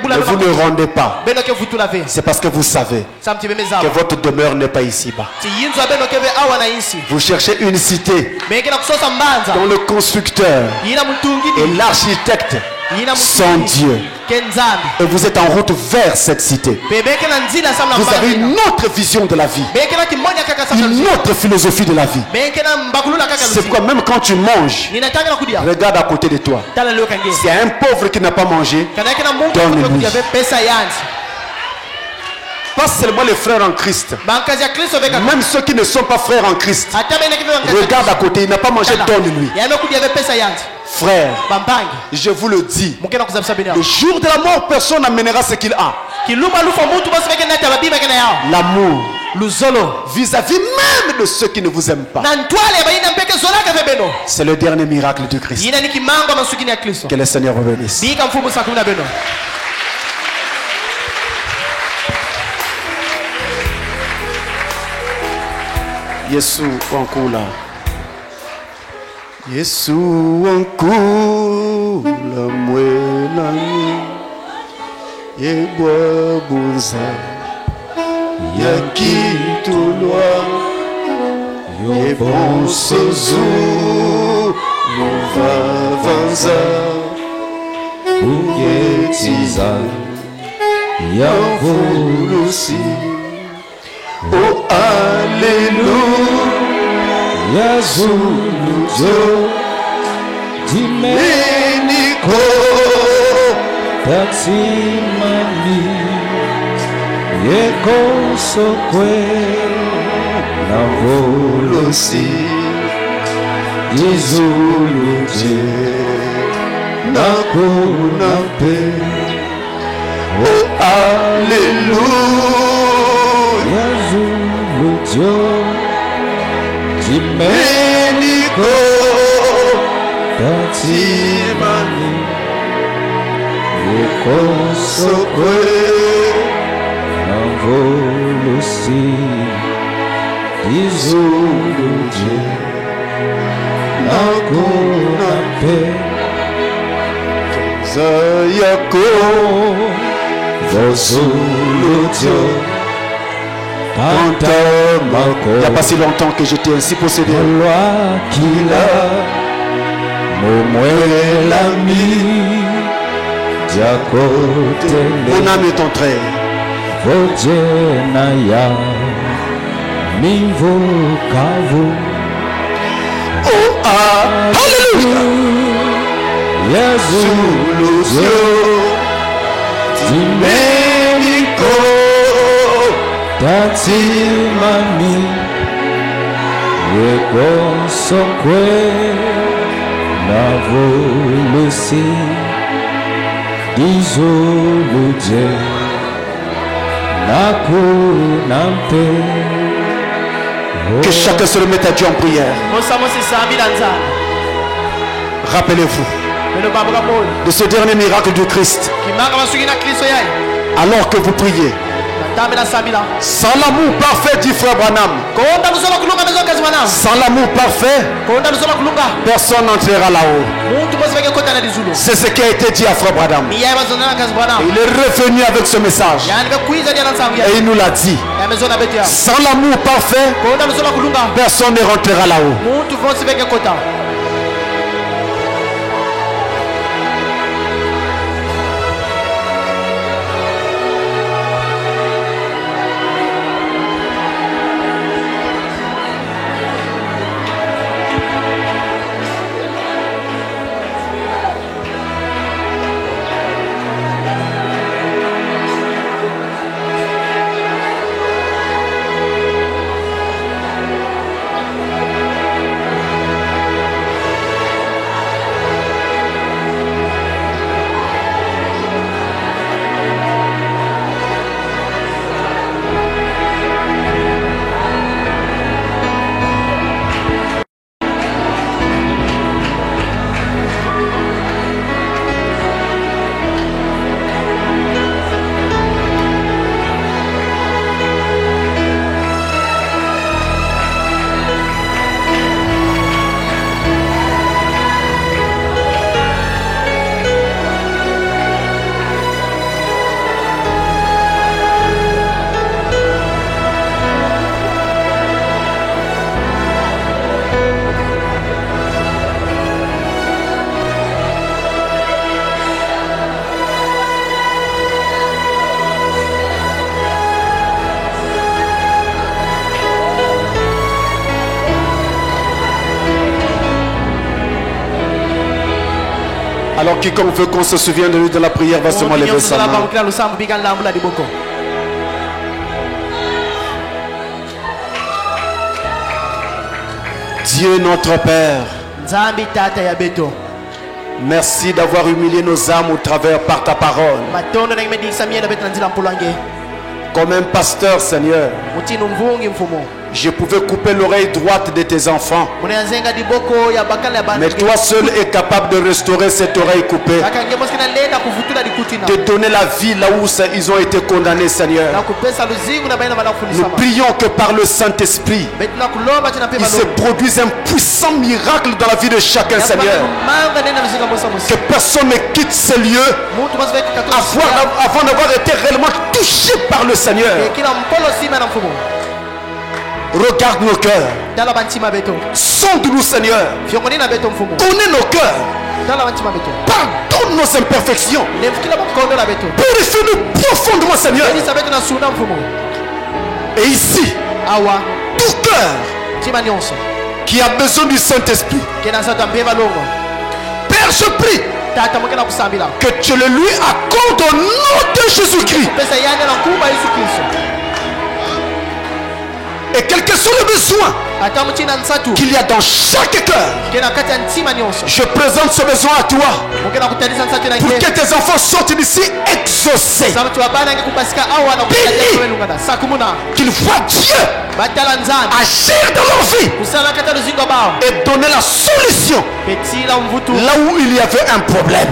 mais vous ne rendez pas. C'est parce que vous savez que votre demeure n'est pas ici-bas. Vous cherchez une cité dont le constructeur et l'architecte sont Dieu. Et vous êtes en route vers cette cité. Vous avez une autre vision de la vie, une autre philosophie de la vie. C'est pourquoi même quand tu manges, regarde à côté de toi. S'il y a un pauvre qui n'a pas mangé, donne-lui. Pas seulement les frères en Christ, même ceux qui ne sont pas frères en Christ, regarde à côté, il n'a pas mangé, donne-lui. Frère, je vous le dis, le jour de la mort, personne n'amènera ce qu'il a. L'amour vis-à-vis même de ceux qui ne vous aiment pas. C'est le dernier miracle du Christ. Que le Seigneur vous bénisse. Yesu wankula, Yesu wankula mwelani, yebwa bunza yakitulwa, yebonsozu muvavanza, uyetiza yavulusi. Oh Alléluia, Zulujo, Dimeniko, Tatsimani, Yekosokwe, Navolosi, Dizuluje, Nakunape. Oh Alléluia. Dieu, Dimenico, Tatimani, Ukosokwe, Navolusi, Izuluje, Nakunape, Zayako, Vosulutio. il n'y a pas si longtemps que j'étais ainsi possédé. Mon âme est entrée. Oh, alléluia. Tatimani Yekosokwe Navolusi Izoluje Nakunampe. Que chacun se le mette à Dieu en prière. Rappelez-vous de ce dernier miracle du Christ. Alors que vous priez, sans l'amour parfait, dit frère Branham, sans l'amour parfait, personne n'entrera là-haut. C'est ce qui a été dit à frère Branham. Il est revenu avec ce message et il nous l'a dit. Sans l'amour parfait, personne ne rentrera là-haut. Alors quiconque veut qu'on se souvienne de lui de la prière va seulement lever sa main. Dieu notre Père, merci d'avoir humilié nos âmes au travers par ta parole. Comme un pasteur, Seigneur, je pouvais couper l'oreille droite de tes enfants. Mais toi seul es capable de restaurer cette oreille coupée. De donner la vie là où ils ont été condamnés, Seigneur. Nous prions que par le Saint-Esprit, il se produise un puissant miracle dans la vie de chacun, Seigneur. Que personne ne quitte ce lieu avant d'avoir été réellement touché par le Seigneur. Regarde nos cœurs. Sonde-nous, Seigneur. Connais nos cœurs. Pardonne nos imperfections. Purifie-nous profondément, Seigneur. Et ici, tout cœur qui a besoin du Saint-Esprit, Père, je prie que tu le lui accordes au nom de Jésus-Christ. Et quel que soit le besoin qu'il y a dans chaque cœur, je présente ce besoin à toi pour que tes enfants sortent d'ici exaucés. Qu'ils voient Dieu agir dans leur vie et donner la solution là où il y avait un problème.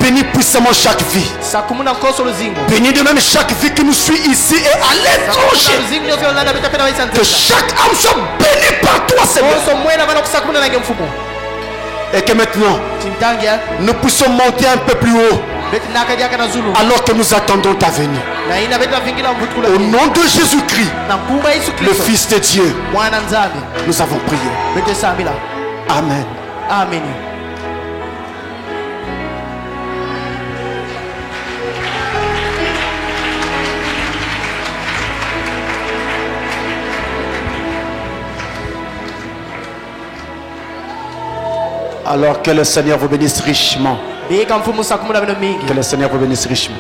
Bénis puissamment chaque vie. Bénis de même chaque vie qui nous suit ici et à l'étranger. Que chaque âme soit bénie par toi, Seigneur. Et que maintenant, nous puissions monter un peu plus haut alors que nous attendons ta venue. Au nom de Jésus-Christ, le Fils de Dieu, nous avons prié. Amen. Amen. Alors que le Seigneur vous bénisse richement. Que le Seigneur vous bénisse richement.